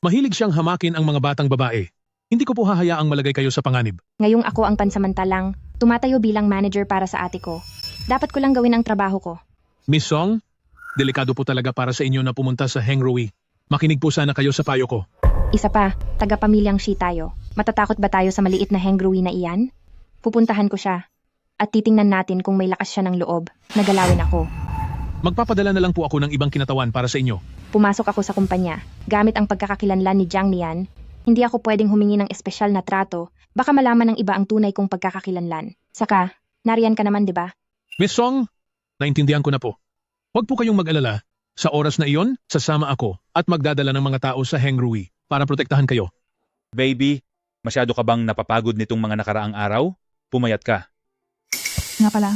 Mahilig siyang hamakin ang mga batang babae. Hindi ko po hahayaang malagay kayo sa panganib. Ngayong ako ang pansamantalang tumatayo bilang manager para sa ate ko. Dapat ko lang gawin ang trabaho ko. Miss Song, delikado po talaga para sa inyo na pumunta sa Hengrui. Makinig po sana kayo sa payo ko. Isa pa, taga-pamilyang Shi tayo. Matatakot ba tayo sa maliit na Hengrui na iyan? Pupuntahan ko siya. At titingnan natin kung may lakas siya ng loob na galawin ako. Magpapadala na lang po ako ng ibang kinatawan para sa inyo. Pumasok ako sa kumpanya. Gamit ang pagkakakilanlan ni Jiang Nian, hindi ako pwedeng humingi ng espesyal na trato. Baka malaman ng iba ang tunay kong pagkakakilanlan. Saka, nariyan ka naman, di ba? Miss Song, naintindihan ko na po. Huwag po kayong mag-alala. Sa oras na iyon, sasama ako at magdadala ng mga tao sa Hengrui para protektahan kayo. Baby, masyado ka bang napapagod nitong mga nakaraang araw? Pumayat ka. Nga pala,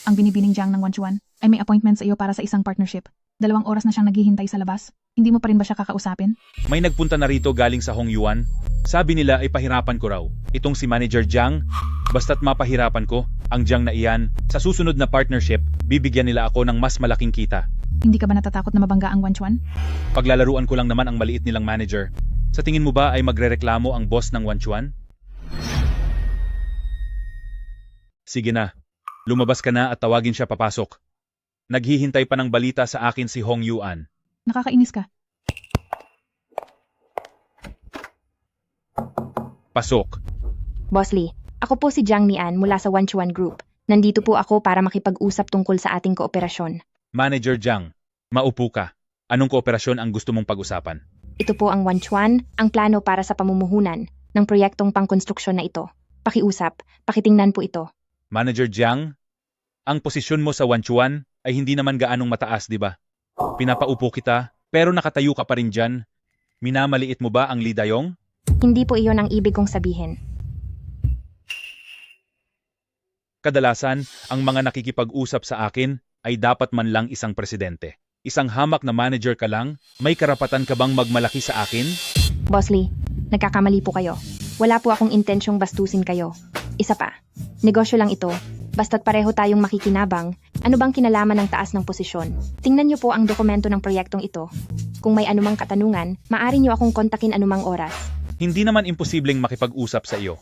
ang binibining Jiang ng Wanchuan ay may appointment sa iyo para sa isang partnership. 2 oras na siyang naghihintay sa labas. Hindi mo pa rin ba siya kakausapin? May nagpunta na rito galing sa Hongyuan. Sabi nila ay pahirapan ko raw. Itong si Manager Jiang, basta't mapahirapan ko ang Jiang na iyan, sa susunod na partnership, bibigyan nila ako ng mas malaking kita. Hindi ka ba natatakot na mabangga ang Wanchuan? Paglalaruan ko lang naman ang maliit nilang manager. Sa tingin mo ba ay magrereklamo ang boss ng Wanchuan? Sige na. Lumabas ka na at tawagin siya papasok. Naghihintay pa ng balita sa akin si Hong Yuan. Nakakainis ka. Pasok. Boss Lee, ako po si Jiang Nian mula sa Wanchuan Group. Nandito po ako para makipag-usap tungkol sa ating kooperasyon. Manager Jiang, maupo ka. Anong kooperasyon ang gusto mong pag-usapan? Ito po ang Wanchuan, ang plano para sa pamumuhunan ng proyektong pangkonstruksyon na ito. Pakiusap, pakitingnan po ito. Manager Jiang, ang posisyon mo sa Wanchuan ay hindi naman gaanong mataas, di ba? Pinapaupo kita, pero nakatayo ka pa rin dyan. Minamaliit mo ba ang Lee Dayong? Hindi po iyon ang ibig kong sabihin. Kadalasan, ang mga nakikipag-usap sa akin ay dapat man lang isang presidente. Isang hamak na manager ka lang, may karapatan ka bang magmalaki sa akin? Boss Lee, nagkakamali po kayo. Wala po akong intensyong bastusin kayo. Isa pa, negosyo lang ito. Basta't pareho tayong makikinabang, ano bang kinalaman ng taas ng posisyon? Tingnan niyo po ang dokumento ng proyektong ito. Kung may anumang katanungan, maaari niyo akong kontakin anumang oras. Hindi naman imposibleng makipag-usap sa iyo.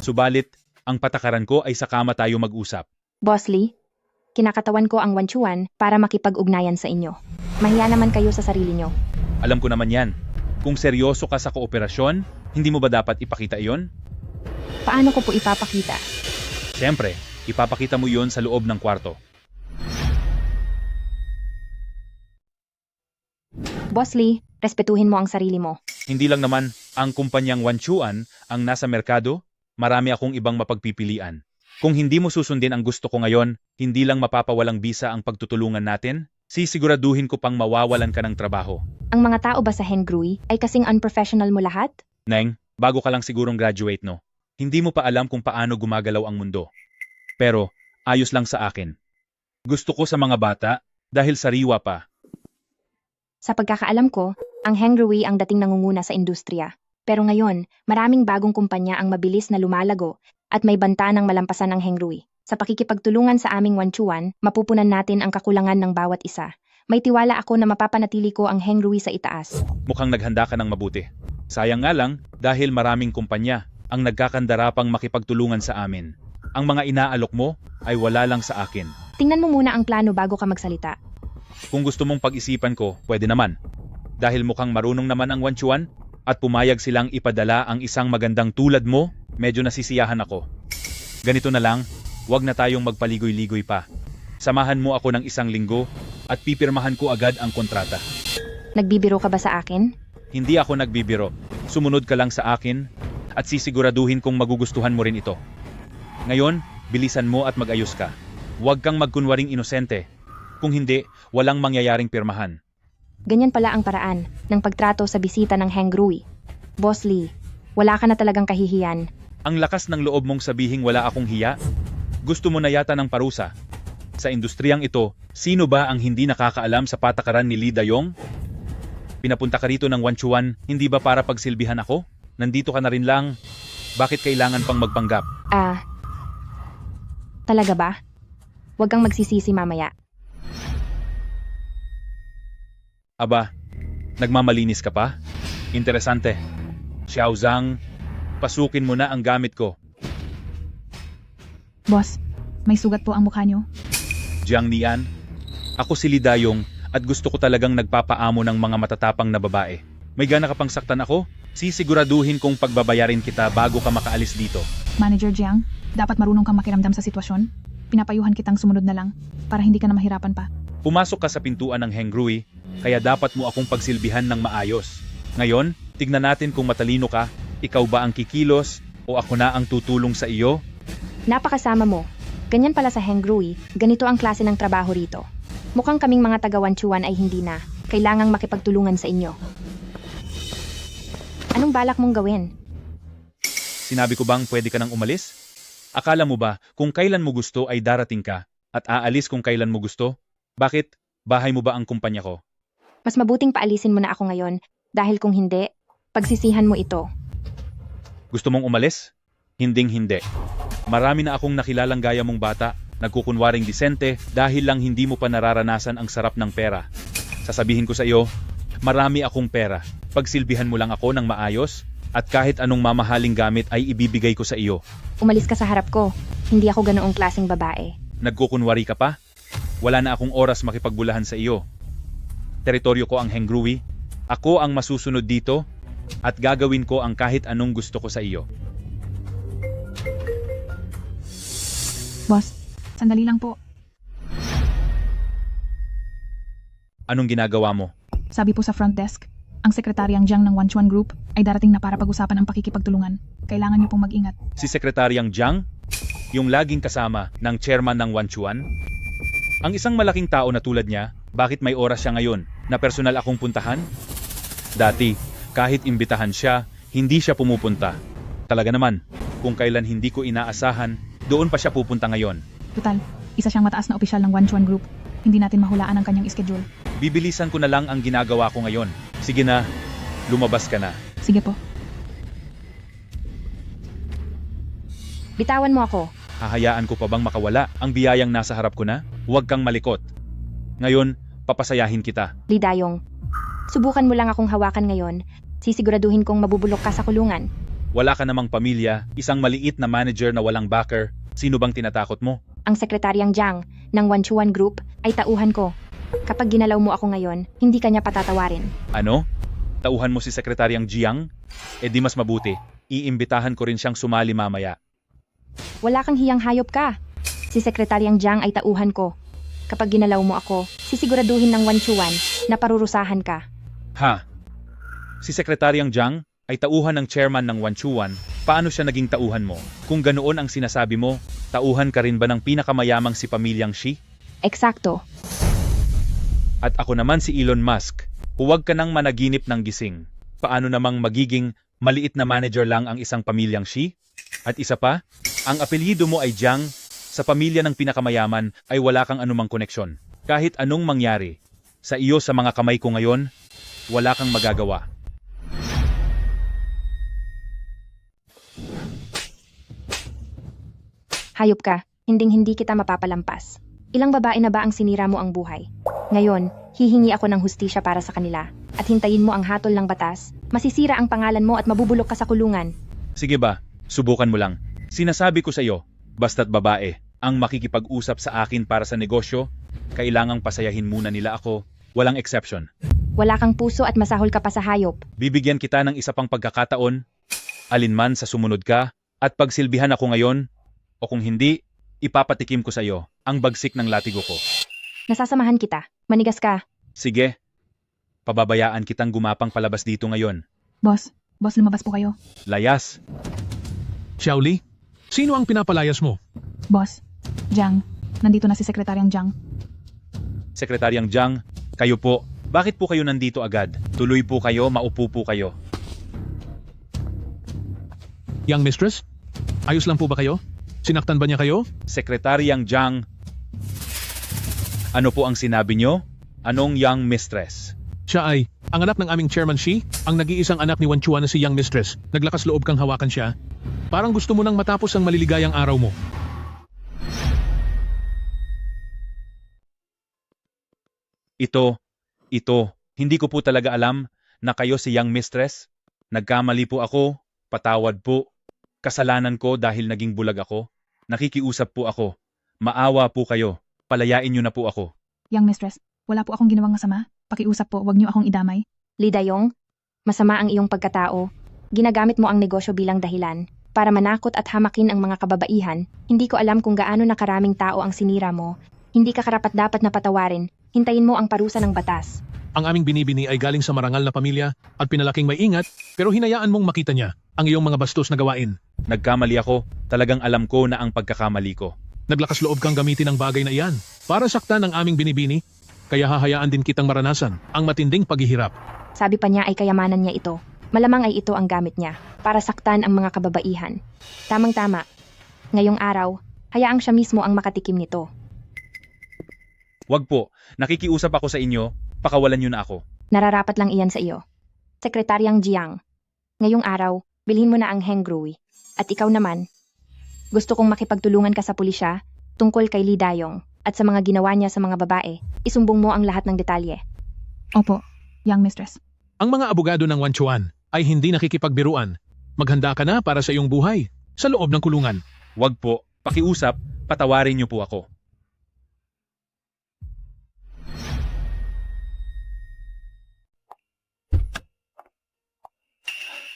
Subalit, ang patakaran ko ay sa kama tayo mag-usap. Boss Lee, kinakatawan ko ang Wanchuan para makipag-ugnayan sa inyo. Mahiya naman kayo sa sarili niyo. Alam ko naman yan. Kung seryoso ka sa kooperasyon, hindi mo ba dapat ipakita iyon? Paano ko po ipapakita? Siyempre, ipapakita mo iyon sa loob ng kwarto. Boss Lee, respetuhin mo ang sarili mo. Hindi lang naman ang kumpanyang Wanchuan ang nasa merkado, marami akong ibang mapagpipilian. Kung hindi mo susundin ang gusto ko ngayon, hindi lang mapapawalang bisa ang pagtutulungan natin, sisiguraduhin ko pang mawawalan ka ng trabaho. Ang mga tao ba sa Hengrui ay kasing unprofessional mo lahat? Neng, bago ka lang sigurong graduate no? Hindi mo pa alam kung paano gumagalaw ang mundo. Pero, ayos lang sa akin. Gusto ko sa mga bata, dahil sariwa pa. Sa pagkakaalam ko, ang Hengrui ang dating nangunguna sa industriya. Pero ngayon, maraming bagong kumpanya ang mabilis na lumalago at may banta ng malampasan ng Hengrui. Sa pakikipagtulungan sa aming Wanchuan, mapupunan natin ang kakulangan ng bawat isa. May tiwala ako na mapapanatili ko ang Hengrui sa itaas. Mukhang naghanda ka ng mabuti. Sayang nga lang, dahil maraming kumpanya ang nagkakandarapang makipagtulungan sa amin. Ang mga inaalok mo ay wala lang sa akin. Tingnan mo muna ang plano bago ka magsalita. Kung gusto mong pag-isipan ko, pwede naman. Dahil mukhang marunong naman ang Wanchuan at pumayag silang ipadala ang isang magandang tulad mo, medyo nasisiyahan ako. Ganito na lang, wag na tayong magpaligoy-ligoy pa. Samahan mo ako ng 1 linggo at pipirmahan ko agad ang kontrata. Nagbibiro ka ba sa akin? Hindi ako nagbibiro. Sumunod ka lang sa akin at sisiguraduhin kong magugustuhan mo rin ito. Ngayon, bilisan mo at mag-ayos ka. Huwag kang magkunwaring inosente. Kung hindi, walang mangyayaring pirmahan. Ganyan pala ang paraan ng pagtrato sa bisita ng Hengrui. Boss Lee, wala ka na talagang kahihiyan. Ang lakas ng loob mong sabihing wala akong hiya? Gusto mo na yata ng parusa. Sa industriyang ito, sino ba ang hindi nakakaalam sa patakaran ni Lee Dayong? Pinapunta ka rito ng Wanchuan, hindi ba para pagsilbihan ako? Nandito ka na rin lang. Bakit kailangan pang magpanggap? Talaga ba? Huwag kang magsisisi mamaya. Aba, nagmamalinis ka pa? Interesante. Xiao Zhang, pasukin mo na ang gamit ko. Boss, may sugat po ang mukha niyo. Jiang Nian, ako si Lee Dayong at gusto ko talagang nagpapaamo ng mga matatapang na babae. May gana ka pang saktan ako? Sisiguraduhin kong pagbabayarin kita bago ka makaalis dito. Manager Jiang, dapat marunong kang makiramdam sa sitwasyon. Pinapayuhan kitang sumunod na lang para hindi ka na mahirapan pa. Pumasok ka sa pintuan ng Hengrui, kaya dapat mo akong pagsilbihan ng maayos. Ngayon, tignan natin kung matalino ka, ikaw ba ang kikilos o ako na ang tutulong sa iyo? Napakasama mo. Ganyan pala sa Hengrui, ganito ang klase ng trabaho rito. Mukhang kaming mga taga-Wanchuan ay hindi na. Kailangang makipagtulungan sa inyo. Anong balak mong gawin? Sinabi ko bang pwede ka nang umalis? Akala mo ba kung kailan mo gusto ay darating ka at aalis kung kailan mo gusto? Bakit? Bahay mo ba ang kumpanya ko? Mas mabuting paalisin mo na ako ngayon dahil kung hindi, pagsisihan mo ito. Gusto mong umalis? Hinding-hindi. Marami na akong nakilalang gaya mong bata Nagkukunwaring disente dahil lang hindi mo pa nararanasan ang sarap ng pera. Sasabihin ko sa iyo, marami akong pera. Pagsilbihan mo lang ako ng maayos at kahit anong mamahaling gamit ay ibibigay ko sa iyo. Umalis ka sa harap ko. Hindi ako ganoong klaseng babae. Nagkukunwari ka pa? Wala na akong oras makipagbulahan sa iyo. Teritoryo ko ang Hengrui. Ako ang masusunod dito at gagawin ko ang kahit anong gusto ko sa iyo. Boss, sandali lang po. Anong ginagawa mo? Sabi po sa front desk, ang sekretaryang Jiang ng Wanchuan Group ay darating na para pag-usapan ang pakikipagtulungan. Kailangan niyo pong mag-ingat. Si Sekretaryang Jiang? Yung laging kasama ng chairman ng Wanchuan? Ang isang malaking tao na tulad niya, bakit may oras siya ngayon na personal akong puntahan? Dati, kahit imbitahan siya, hindi siya pumupunta. Talaga naman, kung kailan hindi ko inaasahan, doon pa siya pupunta ngayon. Total, isa siyang mataas na opisyal ng Wanchuan Group. Hindi natin mahulaan ang kanyang schedule. Bibilisan ko na lang ang ginagawa ko ngayon. Sige na, lumabas ka na. Sige po. Bitawan mo ako. Hahayaan ko pa bang makawala ang biyayang nasa harap ko na? Huwag kang malikot. Ngayon, papasayahin kita. Lidayong, subukan mo lang akong hawakan ngayon. Sisiguraduhin kong mabubulok ka sa kulungan. Wala ka namang pamilya, isang maliit na manager na walang backer. Sino bang tinatakot mo? Ang sekretaryang Jiang ng Wanchuan Group ay tauhan ko. Kapag ginalaw mo ako ngayon, hindi kanya patatawarin. Ano? Tauhan mo si Sekretaryang Jiang? E di mas mabuti. Iimbitahan ko rin siyang sumali mamaya. Wala kang hiyang hayop ka. Si sekretaryang Jiang ay tauhan ko. Kapag ginalaw mo ako, sisiguraduhin ng Wanchuan na parurusahan ka. Ha? Si Sekretaryang Jiang ay tauhan ng chairman ng Wanchuan. Paano siya naging tauhan mo? Kung ganoon ang sinasabi mo, tauhan ka rin ba ng pinakamayamang si pamilyang Xi? Eksakto. At ako naman si Elon Musk. Huwag ka nang managinip ng gising. Paano namang magiging maliit na manager lang ang isang pamilyang Xi? At isa pa, ang apelyido mo ay Jiang. Sa pamilya ng pinakamayaman ay wala kang anumang koneksyon. Kahit anong mangyari, sa iyo sa mga kamay ko ngayon, wala kang magagawa. Hayop ka, hinding-hindi kita mapapalampas. Ilang babae na ba ang sinira mo ang buhay? Ngayon, hihingi ako ng hustisya para sa kanila. At hintayin mo ang hatol ng batas, masisira ang pangalan mo at mabubulok ka sa kulungan. Sige ba, subukan mo lang. Sinasabi ko sa iyo, basta't babae, ang makikipag-usap sa akin para sa negosyo, kailangang pasayahin muna nila ako, walang exception. Wala kang puso at masahol ka pa sa hayop. Bibigyan kita ng isa pang pagkakataon, alinman sa sumunod ka, at pagsilbihan ako ngayon, o kung hindi, ipapatikim ko sa iyo ang bagsik ng latigo ko. Nasasamahan kita. Manigas ka. Sige, pababayaan kitang gumapang palabas dito ngayon. Boss, lumabas po kayo. Layas. Xiaoli, sino ang pinapalayas mo? Boss, Jiang, nandito na si Sekretaryang Jiang. Sekretaryang Jiang, kayo po. Bakit po kayo nandito agad? Tuloy po kayo, maupo po kayo. Young mistress, ayos lang po ba kayo? Sinaktan ba niya kayo? Sekretaryang Jiang, ano po ang sinabi nyo? Anong young mistress? Siya ay, ang anak ng aming chairman Xi, ang nag-iisang anak ni Wanchuan na si young mistress. Naglakas loob kang hawakan siya. Parang gusto mo nang matapos ang maliligayang araw mo. Ito, hindi ko po talaga alam na kayo si young mistress. Nagkamali po ako, patawad po. Kasalanan ko dahil naging bulag ako. Nakikiusap po ako. Maawa po kayo. Palayain niyo na po ako. Young mistress, wala po akong ginawang masama. Pakiusap po, wag niyo akong idamay. Lidayong, masama ang iyong pagkatao. Ginagamit mo ang negosyo bilang dahilan para manakot at hamakin ang mga kababaihan. Hindi ko alam kung gaano na karaming tao ang sinira mo. Hindi ka karapat-dapat na patawarin. Hintayin mo ang parusa ng batas. Ang aming binibini ay galing sa marangal na pamilya at pinalaking may ingat, pero hinayaan mong makita niya ang iyong mga bastos na gawain. Nagkamali ako. Talagang alam ko na ang pagkakamali ko. Naglakas loob kang gamitin ang bagay na iyan para saktan ang aming binibini, kaya hahayaan din kitang maranasan ang matinding paghihirap. Sabi pa niya ay kayamanan niya ito. Malamang ay ito ang gamit niya para saktan ang mga kababaihan. Tamang-tama. Ngayong araw, hayaang siya mismo ang makatikim nito. Wag po, nakikiusap ako sa inyo, pakawalan niyo na ako. Nararapat lang iyan sa iyo. Sekretaryang Jiang, ngayong araw, bilhin mo na ang Hengrui. At ikaw naman, gusto kong makipagtulungan ka sa pulisya tungkol kay Lee Dayong at sa mga ginawa niya sa mga babae. Isumbong mo ang lahat ng detalye. Opo, young mistress. Ang mga abogado ng Wanchuan ay hindi nakikipagbiruan. Maghanda ka na para sa iyong buhay sa loob ng kulungan. Wag po, pakiusap, patawarin niyo po ako.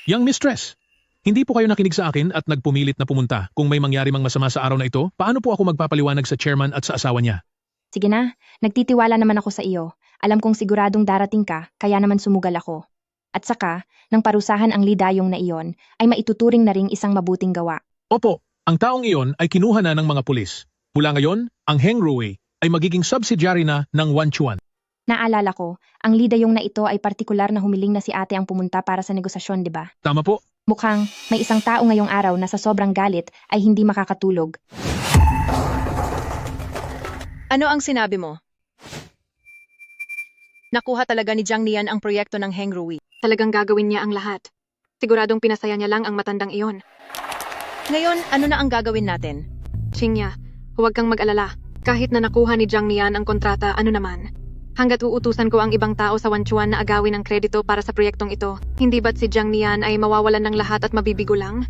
Young mistress, hindi po kayo nakinig sa akin at nagpumilit na pumunta. Kung may mangyari mang masama sa araw na ito, paano po ako magpapaliwanag sa chairman at sa asawa niya? Sige na, nagtitiwala naman ako sa iyo. Alam kong siguradong darating ka, kaya naman sumugal ako. At saka, nang parusahan ang Lee Dayong na iyon, ay maituturing na ring isang mabuting gawa. Opo, ang taong iyon ay kinuha na ng mga pulis. Mula ngayon, ang Heng Rui ay magiging subsidiary na ng Wanchuan. Naalala ko, ang Lee Dayong na ito ay partikular na humiling na si ate ang pumunta para sa negosasyon, di ba? Tama po. Mukhang may isang tao ngayong araw na sa sobrang galit ay hindi makakatulog. Ano ang sinabi mo? Nakuha talaga ni Jiang Nian ang proyekto ng Heng Rui. Talagang gagawin niya ang lahat. Siguradong pinasaya niya lang ang matandang iyon. Ngayon, ano na ang gagawin natin? Qingya, huwag kang mag-alala. Kahit na nakuha ni Jiang Nian ang kontrata, ano naman? Hanggat uutusan ko ang ibang tao sa Wanchuan na agawin ang kredito para sa proyektong ito, hindi ba't si Jiang Nian ay mawawalan ng lahat at mabibigo lang?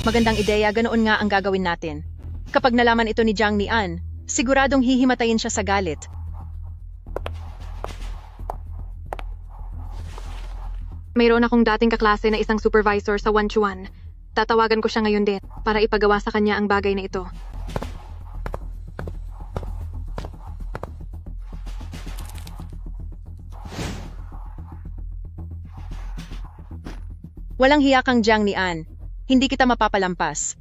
Magandang ideya, ganoon nga ang gagawin natin. Kapag nalaman ito ni Jiang Nian, siguradong hihimatayin siya sa galit. Mayroon akong dating kaklase na isang supervisor sa Wanchuan. Tatawagan ko siya ngayon din para ipagawa sa kanya ang bagay na ito. Walang hiya kang Jiang Nian. Hindi kita mapapalampas.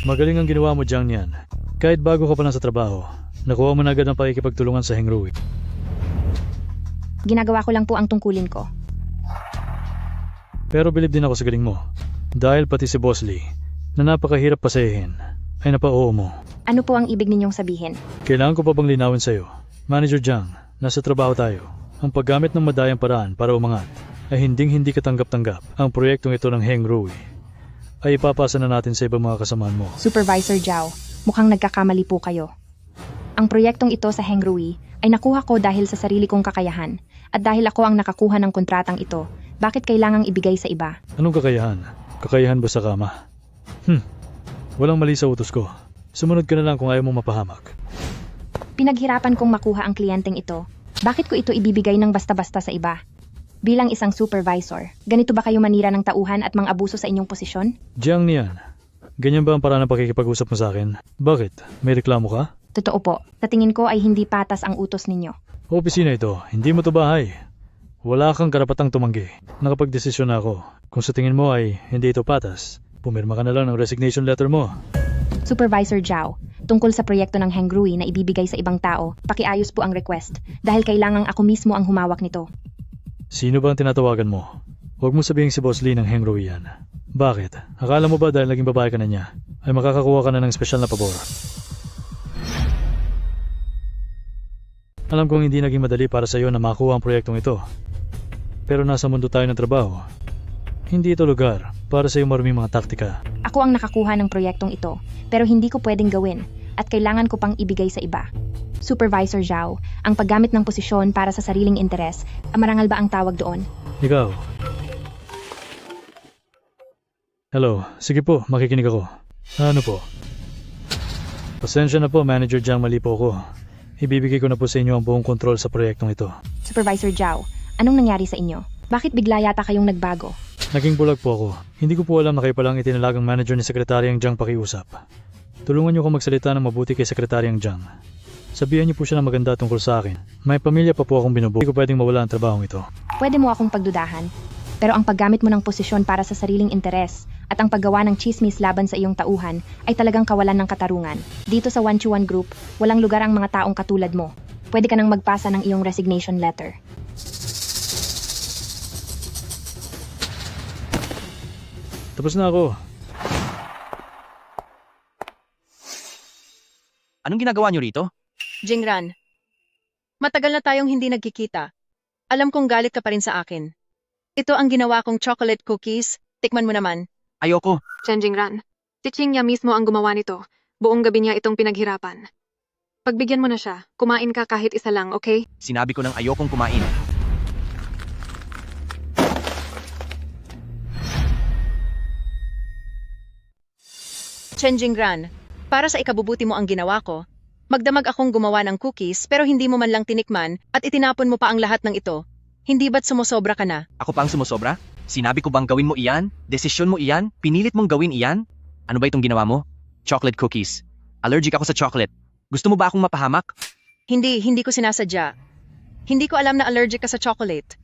Magaling ang ginawa mo, Jiang Nian. Kahit bago ka pa lang sa trabaho, nakuha mo na agad ang pakikipagtulungan sa Heng Rui. Ginagawa ko lang po ang tungkulin ko. Pero bilib din ako sa galing mo. Dahil pati si Boss Lee, na napakahirap pasayahin, ay napao mo. Ano po ang ibig ninyong sabihin? Kailangan ko pa bang linawin sa'yo? Manager Jiang, nasa trabaho tayo. Ang paggamit ng madayang paraan para umangat ay hindi katanggap-tanggap. Ang proyektong ito ng Heng Rui ay ipapasa na natin sa ibang mga kasamaan mo. Supervisor Zhao, mukhang nagkakamali po kayo. Ang proyektong ito sa Heng Rui ay nakuha ko dahil sa sarili kong kakayahan. At dahil ako ang nakakuha ng kontratang ito, bakit kailangang ibigay sa iba? Anong kakayahan? Kakayahan ba sa kama? Walang mali sa utos ko. Sumunod ka na lang kung ayaw mo mapahamak. Pinaghirapan kong makuha ang kliyenteng ito. Bakit ko ito ibibigay ng basta-basta sa iba? Bilang isang supervisor, ganito ba kayo manira ng tauhan at mang-abuso sa inyong posisyon? Jiang Nian, ganyan ba ang paraan ng pakikipag-usap mo sa akin? Bakit? May reklamo ka? Totoo po. Sa tingin ko ay hindi patas ang utos ninyo. Opisina ito, hindi mo to bahay. Wala kang karapatang tumanggi. Nakapag-desisyon na ako. Kung sa tingin mo ay hindi ito patas, pumirma ka na lang ng resignation letter mo. Supervisor Zhao, tungkol sa proyekto ng Heng Rui na ibibigay sa ibang tao, pakiayos po ang request dahil kailangang ako mismo ang humawak nito. Sino ba ang tinatawagan mo? Huwag mo sabihin si Boss Lee ng Heng Rui yan. Bakit? Akala mo ba dahil naging babae ka na niya, ay makakakuha ka na ng espesyal na pabor? Alam kong hindi naging madali para sa iyo na makuha ang proyektong ito. Pero nasa mundo tayo ng trabaho. Hindi ito lugar para sa iyong maruming mga taktika. Ako ang nakakuha ng proyektong ito, pero hindi ko pwedeng gawin at kailangan ko pang ibigay sa iba. Supervisor Zhao, ang paggamit ng posisyon para sa sariling interes, marangal ba ang tawag doon? Ikaw. Hello, sige po, makikinig ako. Ano po? Pasensya na po, Manager Jiang, mali po ako. Ibibigay ko na po sa inyo ang buong kontrol sa proyektong ito. Supervisor Zhao, anong nangyari sa inyo? Bakit bigla yata kayong nagbago? Naging bulag po ako. Hindi ko po alam na kayo palang itinalagang manager ni Sekretaryang Jiang pakiusap. Tulungan niyo ko magsalita ng mabuti kay Sekretaryang Jiang. Sabihan niyo po siya ng maganda tungkol sa akin. May pamilya pa po akong binubuo. Hindi ko pwedeng mawala ang trabahong ito. Pwede mo akong pagdudahan. Pero ang paggamit mo ng posisyon para sa sariling interes at ang paggawa ng chismis laban sa iyong tauhan ay talagang kawalan ng katarungan. Dito sa Wanchuan Group, walang lugar ang mga taong katulad mo. Pwede ka nang magpasa ng iyong resignation letter. Tapos na ako. Anong ginagawa niyo rito? Jingran, matagal na tayong hindi nagkikita. Alam kong galit ka pa rin sa akin. Ito ang ginawa kong chocolate cookies. Tikman mo naman. Ayoko. Chen Jingran, si Qingya mismo ang gumawa nito. Buong gabi niya itong pinaghirapan. Pagbigyan mo na siya, kumain ka kahit isa lang, okay? Sinabi ko nang ayokong kumain. Chen Jingran, para sa ikabubuti mo ang ginawa ko, magdamag akong gumawa ng cookies pero hindi mo man lang tinikman at itinapon mo pa ang lahat ng ito. Hindi ba't sumusobra ka na? Ako pa ang sumusobra? Sinabi ko bang gawin mo iyan? Desisyon mo iyan? Pinilit mong gawin iyan? Ano ba itong ginawa mo? Chocolate cookies. Allergic ako sa chocolate. Gusto mo ba akong mapahamak? Hindi ko sinasadya. Hindi ko alam na allergic ka sa chocolate.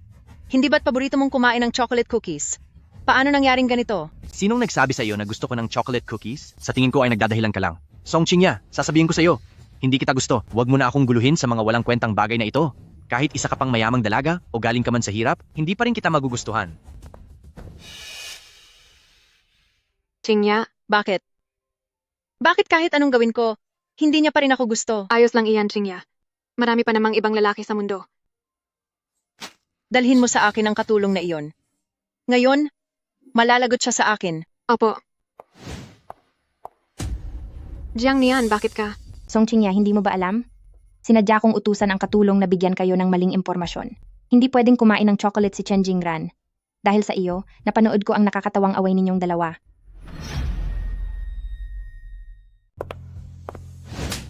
Hindi ba't paborito mong kumain ng chocolate cookies? Paano nangyaring ganito? Sinong nagsabi sa iyo na gusto ko ng chocolate cookies? Sa tingin ko ay nagdadahilan ka lang. Song Qingya, sasabihin ko sa iyo. Hindi kita gusto. Huwag mo na akong guluhin sa mga walang kwentang bagay na ito. Kahit isa ka pang mayamang dalaga o galing ka man sa hirap, hindi pa rin kita magugustuhan. Qingya, Bakit? Bakit kahit anong gawin ko, hindi niya pa rin ako gusto? ayos lang iyan, Qingya. Marami pa namang ibang lalaki sa mundo. Dalhin mo sa akin ang katulong na iyon. Ngayon, malalagot siya sa akin. Opo. Jiang Nian, bakit ka? Song Qingya, hindi mo ba alam? Sinadya kong utusan ang katulong na bigyan kayo ng maling impormasyon. Hindi pwedeng kumain ng chocolate si Chen Jingran. Dahil sa iyo, napanood ko ang nakakatawang away ninyong dalawa.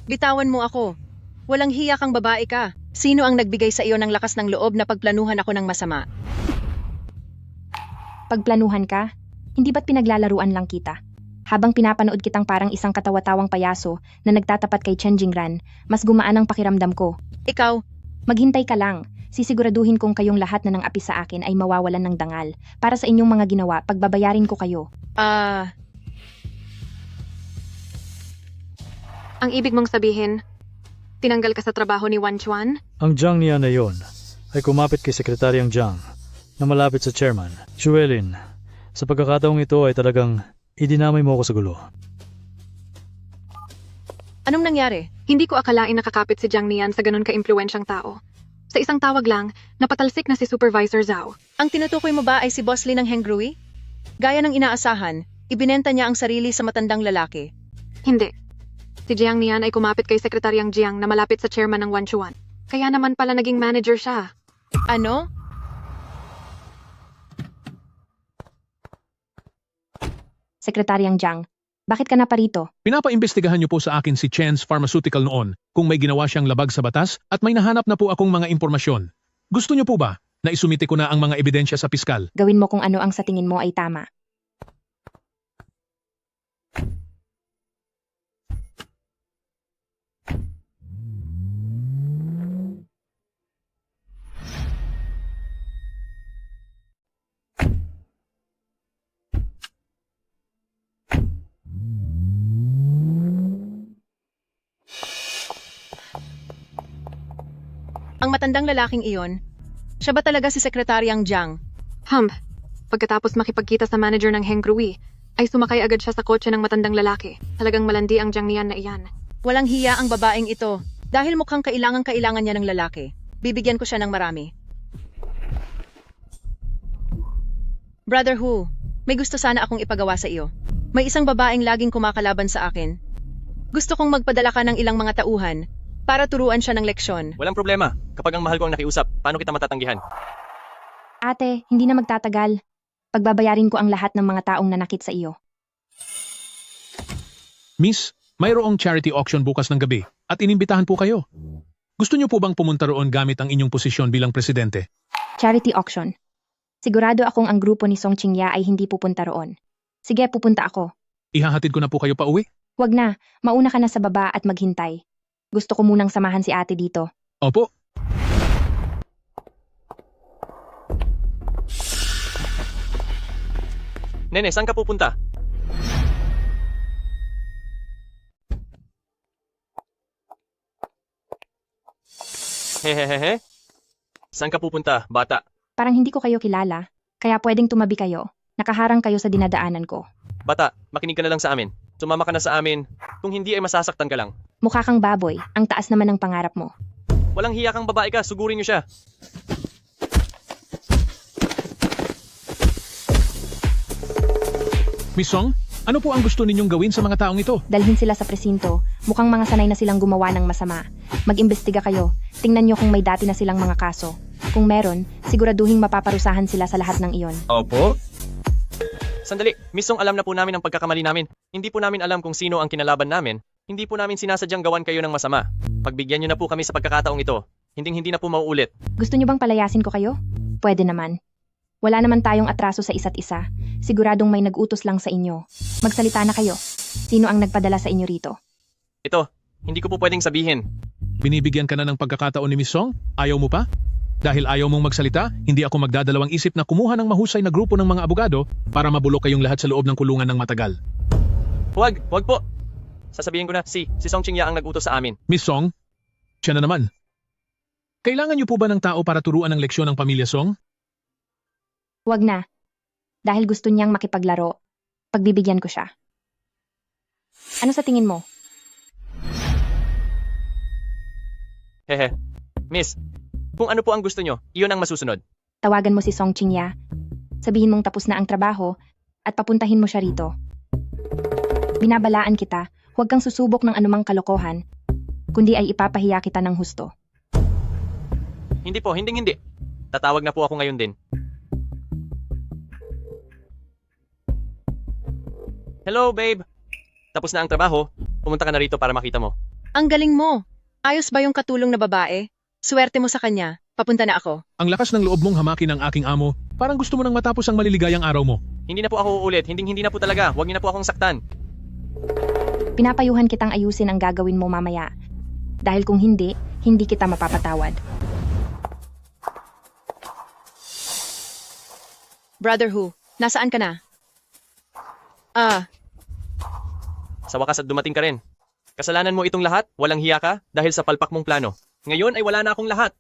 Bitawan mo ako. Walang hiya kang babae ka. Sino ang nagbigay sa iyo ng lakas ng loob na pagplanuhan ako ng masama? Pagplanuhan ka? Hindi ba't pinaglalaruan lang kita? Habang pinapanood kitang parang isang katawa-tawang payaso na nagtatapat kay Chen Jingran, mas gumaan ang pakiramdam ko. Ikaw? Maghintay ka lang. Sisiguraduhin kong kayong lahat na ng api sa akin ay mawawalan ng dangal. Para sa inyong mga ginawa, pagbabayarin ko kayo. Ang ibig mong sabihin, tinanggal ka sa trabaho ni Wan Chuan? Ang Jiang niya na yon ay kumapit kay Sekretaryang Jiang na malapit sa chairman, Chuelin. Sa pagkakataong ito ay talagang idinamay mo ako sa gulo. Anong nangyari? Hindi ko akalain nakakapit si Jiang Nian sa ganun ka-impluwensyang tao. Sa isang tawag lang, napatalsik na si Supervisor Zhao. Ang tinutukoy mo ba ay si Boss Lee ng Hengrui? Gaya ng inaasahan, ibinenta niya ang sarili sa matandang lalaki. Hindi. Si Jiang Nian ay kumapit kay Sekretaryang Jiang na malapit sa chairman ng Wan Chuan. Kaya naman pala naging manager siya. Ano? Sekretaryang Jiang, bakit ka na parito? Pinapaimbestigahan niyo po sa akin si Chen's Pharmaceutical noon kung may ginawa siyang labag sa batas at may nahanap na po akong mga impormasyon. Gusto niyo po ba na isumite ko na ang mga ebidensya sa piskal? Gawin mo kung ano ang sa tingin mo ay tama. Ang matandang lalaking iyon, siya ba talaga si Sekretaryang Jiang? Pagkatapos makipagkita sa manager ng Hengrui, ay sumakay agad siya sa kotse ng matandang lalaki. Talagang malandi ang Jiang Nian na iyan. Walang hiya ang babaeng ito. Dahil mukhang kailangan niya ng lalaki. Bibigyan ko siya ng marami. Brother Hu, may gusto sana akong ipagawa sa iyo. May isang babaeng laging kumakalaban sa akin. Gusto kong magpadala ka ng ilang mga tauhan para turuan siya ng leksyon. Walang problema. Kapag ang mahal ko ang nakiusap, paano kita matatanggihan? Ate, hindi na magtatagal. Pagbabayarin ko ang lahat ng mga taong nanakit sa iyo. Miss, mayroong charity auction bukas ng gabi at inimbitahan po kayo. Gusto niyo po bang pumunta roon gamit ang inyong posisyon bilang presidente? Charity auction. Sigurado akong ang grupo ni Song Qingya ay hindi pupunta roon. Sige, pupunta ako. Ihahatid ko na po kayo pa uwi? Huwag na, mauna ka na sa baba at maghintay. Gusto ko munang samahan si ate dito. Opo. Nene, saan ka pupunta? Hehehehe. Saan ka pupunta, bata? Parang hindi ko kayo kilala, kaya pwedeng tumabi kayo. Nakaharang kayo sa dinadaanan ko. Bata, makinig ka na lang sa amin. Sumama ka na sa amin. Kung hindi ay masasaktan ka lang. Mukha kang baboy, ang taas naman ng pangarap mo. Walang hiya kang babae ka, sugurin niyo siya. Miss Song, ano po ang gusto ninyong gawin sa mga taong ito? Dalhin sila sa presinto. Mukhang mga sanay na silang gumawa ng masama. Mag-imbestiga kayo. Tingnan nyo kung may dati na silang mga kaso. Kung meron, siguraduhing mapaparusahan sila sa lahat ng iyon. Opo? Sandali, Miss Song, alam na po namin ang pagkakamali namin. Hindi po namin alam kung sino ang kinalaban namin. Hindi po namin sinasadyang gawan kayo ng masama. Pagbigyan nyo na po kami sa pagkakataong ito. Hindi na po mauulit. Gusto nyo bang palayasin ko kayo? Pwede naman. Wala naman tayong atraso sa isa't isa. Siguradong may nag-utos lang sa inyo. Magsalita na kayo. Sino ang nagpadala sa inyo rito? Ito, hindi ko po pwedeng sabihin. Binibigyan ka na ng pagkakataon ni Miss Song? Ayaw mo pa? Dahil ayaw mong magsalita, hindi ako magdadalawang isip na kumuha ng mahusay na grupo ng mga abogado para mabulok kayong lahat sa loob ng kulungan ng matagal. Huwag po. Sasabihin ko na, si Song Qingya ang nag-utos sa amin. Miss Song, siya na naman. Kailangan niyo po ba ng tao para turuan ng leksyon ng pamilya Song? Huwag na. Dahil gusto niyang makipaglaro, pagbibigyan ko siya. Ano sa tingin mo? Hehe. Miss, kung ano po ang gusto nyo, iyon ang masusunod. Tawagan mo si Song Qingya. Sabihin mong tapos na ang trabaho at papuntahin mo siya rito. Binabalaan kita, huwag kang susubok ng anumang kalokohan, kundi ay ipapahiya kita ng husto. Hindi po, hindi. Tatawag na po ako ngayon din. Hello, babe. Tapos na ang trabaho. Pumunta ka na rito para makita mo. Ang galing mo. Ayos ba yung katulong na babae? Swerte mo sa kanya. Papunta na ako. Ang lakas ng loob mong hamakin ang aking amo, parang gusto mo nang matapos ang maliligayang araw mo. Hindi na po ako uulit. Hindi na po talaga. Huwag niyo na po akong saktan. Pinapayuhan kitang ayusin ang gagawin mo mamaya. Dahil kung hindi, hindi kita mapapatawad. Brother Hu, nasaan ka na? Sa wakas at dumating ka rin. Kasalanan mo itong lahat, walang hiya ka, dahil sa palpak mong plano. Ngayon ay wala na akong lahat.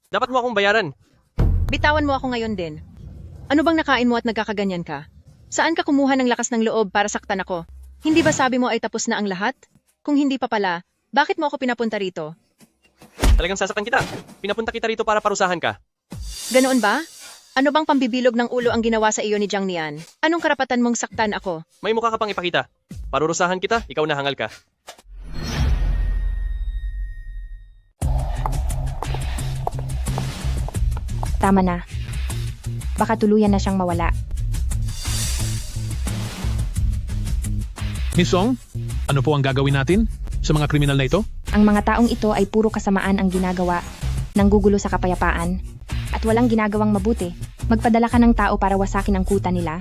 Dapat mo akong bayaran. Bitawan mo ako ngayon din. Ano bang nakain mo at nagkakaganyan ka? Saan ka kumuha ng lakas ng loob para saktan ako? Hindi ba sabi mo ay tapos na ang lahat? Kung hindi pa pala, bakit mo ako pinapunta rito? Talagang sasaktan kita. Pinapunta kita rito para parusahan ka. Ganoon ba? Ano bang pambibilog ng ulo ang ginawa sa iyo ni Jiang Nian? Anong karapatan mong saktan ako? May mukha ka pang ipakita. Parurusahan kita, ikaw na hangal ka. Tama na. Baka tuluyan na siyang mawala. Miss Song, ano po ang gagawin natin sa mga kriminal na ito? Ang mga taong ito ay puro kasamaan ang ginagawa, nanggugulo sa kapayapaan, at walang ginagawang mabuti. Magpadala ka ng tao para wasakin ang kuta nila,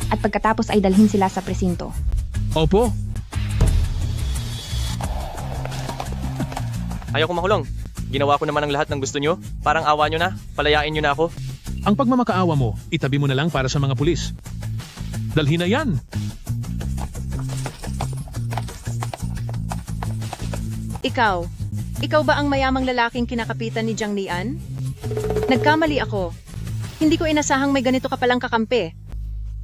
at pagkatapos ay dalhin sila sa presinto. Opo. Ayaw ko makulong. Ginawa ko naman ang lahat ng gusto nyo. Parang awa nyo na. Palayain nyo na ako. Ang pagmamakaawa mo, itabi mo na lang para sa mga pulis. Dalhin na yan. Ikaw ba ang mayamang lalaking kinakapitan ni Jiang Nian? Nagkamali ako. Hindi ko inasahang may ganito ka palang kakampi.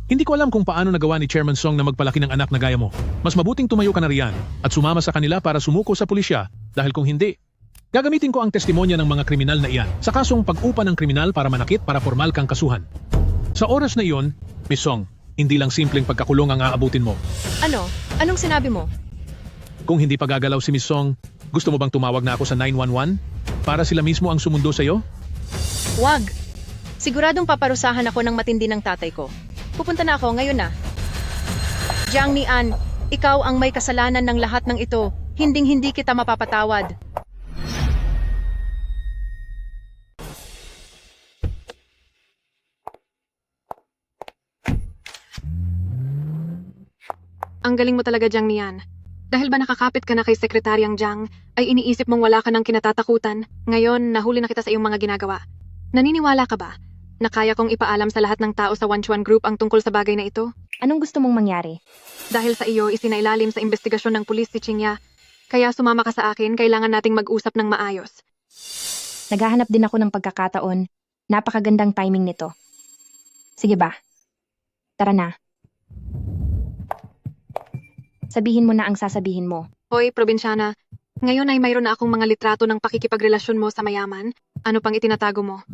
Hindi ko alam kung paano nagawa ni Chairman Song na magpalaki ng anak na gaya mo. Mas mabuting tumayo ka na riyan at sumama sa kanila para sumuko sa pulisya dahil kung hindi, gagamitin ko ang testimonya ng mga kriminal na iyan sa kasong pag-upa ng kriminal para manakit para formal kang kasuhan. Sa oras na iyon, Miss Song, hindi lang simpleng pagkakulong ang aabutin mo. Ano? Anong sinabi mo? Kung hindi pa gagalaw si Miss Song, gusto mo bang tumawag na ako sa 911 para sila mismo ang sumundo sa'yo? Wag! Siguradong paparusahan ako ng matindi ng tatay ko. Pupunta na ako ngayon na. Jiang Nian, ikaw ang may kasalanan ng lahat ng ito. Hinding-hindi kita mapapatawad. Ang galing mo talaga, Jiang Nian. Dahil ba nakakapit ka na kay Sekretaryang Jiang, ay iniisip mong wala ka ng kinatatakutan. Ngayon, nahuli na kita sa iyong mga ginagawa. Naniniwala ka ba na kaya kong ipaalam sa lahat ng tao sa Wanchuan Group ang tungkol sa bagay na ito? Anong gusto mong mangyari? Dahil sa iyo, isinailalim sa investigasyon ng pulis si Qingya. Kaya sumama ka sa akin, kailangan nating mag-usap ng maayos. Naghahanap din ako ng pagkakataon. Napakagandang timing nito. Sige ba? Tara na. Sabihin mo na ang sasabihin mo. Hoy, probinsyana. Ngayon ay mayroon na akong mga litrato ng pakikipagrelasyon mo sa mayaman. Ano pang itinatago mo?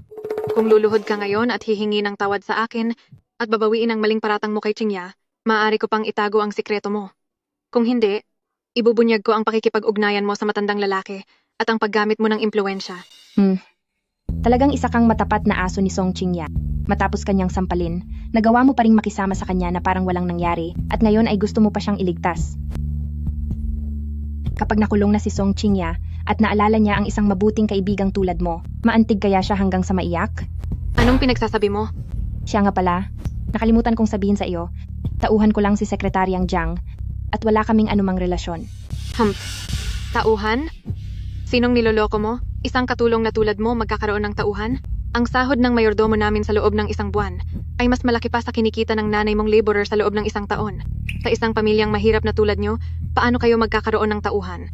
Kung luluhod ka ngayon at hihingi ng tawad sa akin at babawiin ang maling paratang mo kay Qingya, Maaari ko pang itago ang sikreto mo. Kung hindi, ibubunyag ko ang pakikipag-ugnayan mo sa matandang lalaki at ang paggamit mo ng impluensya. Talagang isa kang matapat na aso ni Song Qingya. Matapos kanyang sampalin, nagawa mo pa ring makisama sa kanya na parang walang nangyari at ngayon ay gusto mo pa siyang iligtas. Kapag nakulong na si Song Qingya at naalala niya ang isang mabuting kaibigang tulad mo, maantig kaya siya hanggang sa maiyak? Anong pinagsasabi mo? Siya nga pala, nakalimutan kong sabihin sa iyo, tauhan ko lang si Sekretaryang Jiang at wala kaming anumang relasyon. Tauhan? Sinong niloloko mo? Isang katulong na tulad mo magkakaroon ng tauhan? Ang sahod ng mayordomo namin sa loob ng isang buwan ay mas malaki pa sa kinikita ng nanay mong laborer sa loob ng isang taon. Sa isang pamilyang mahirap na tulad nyo, paano kayo magkakaroon ng tauhan?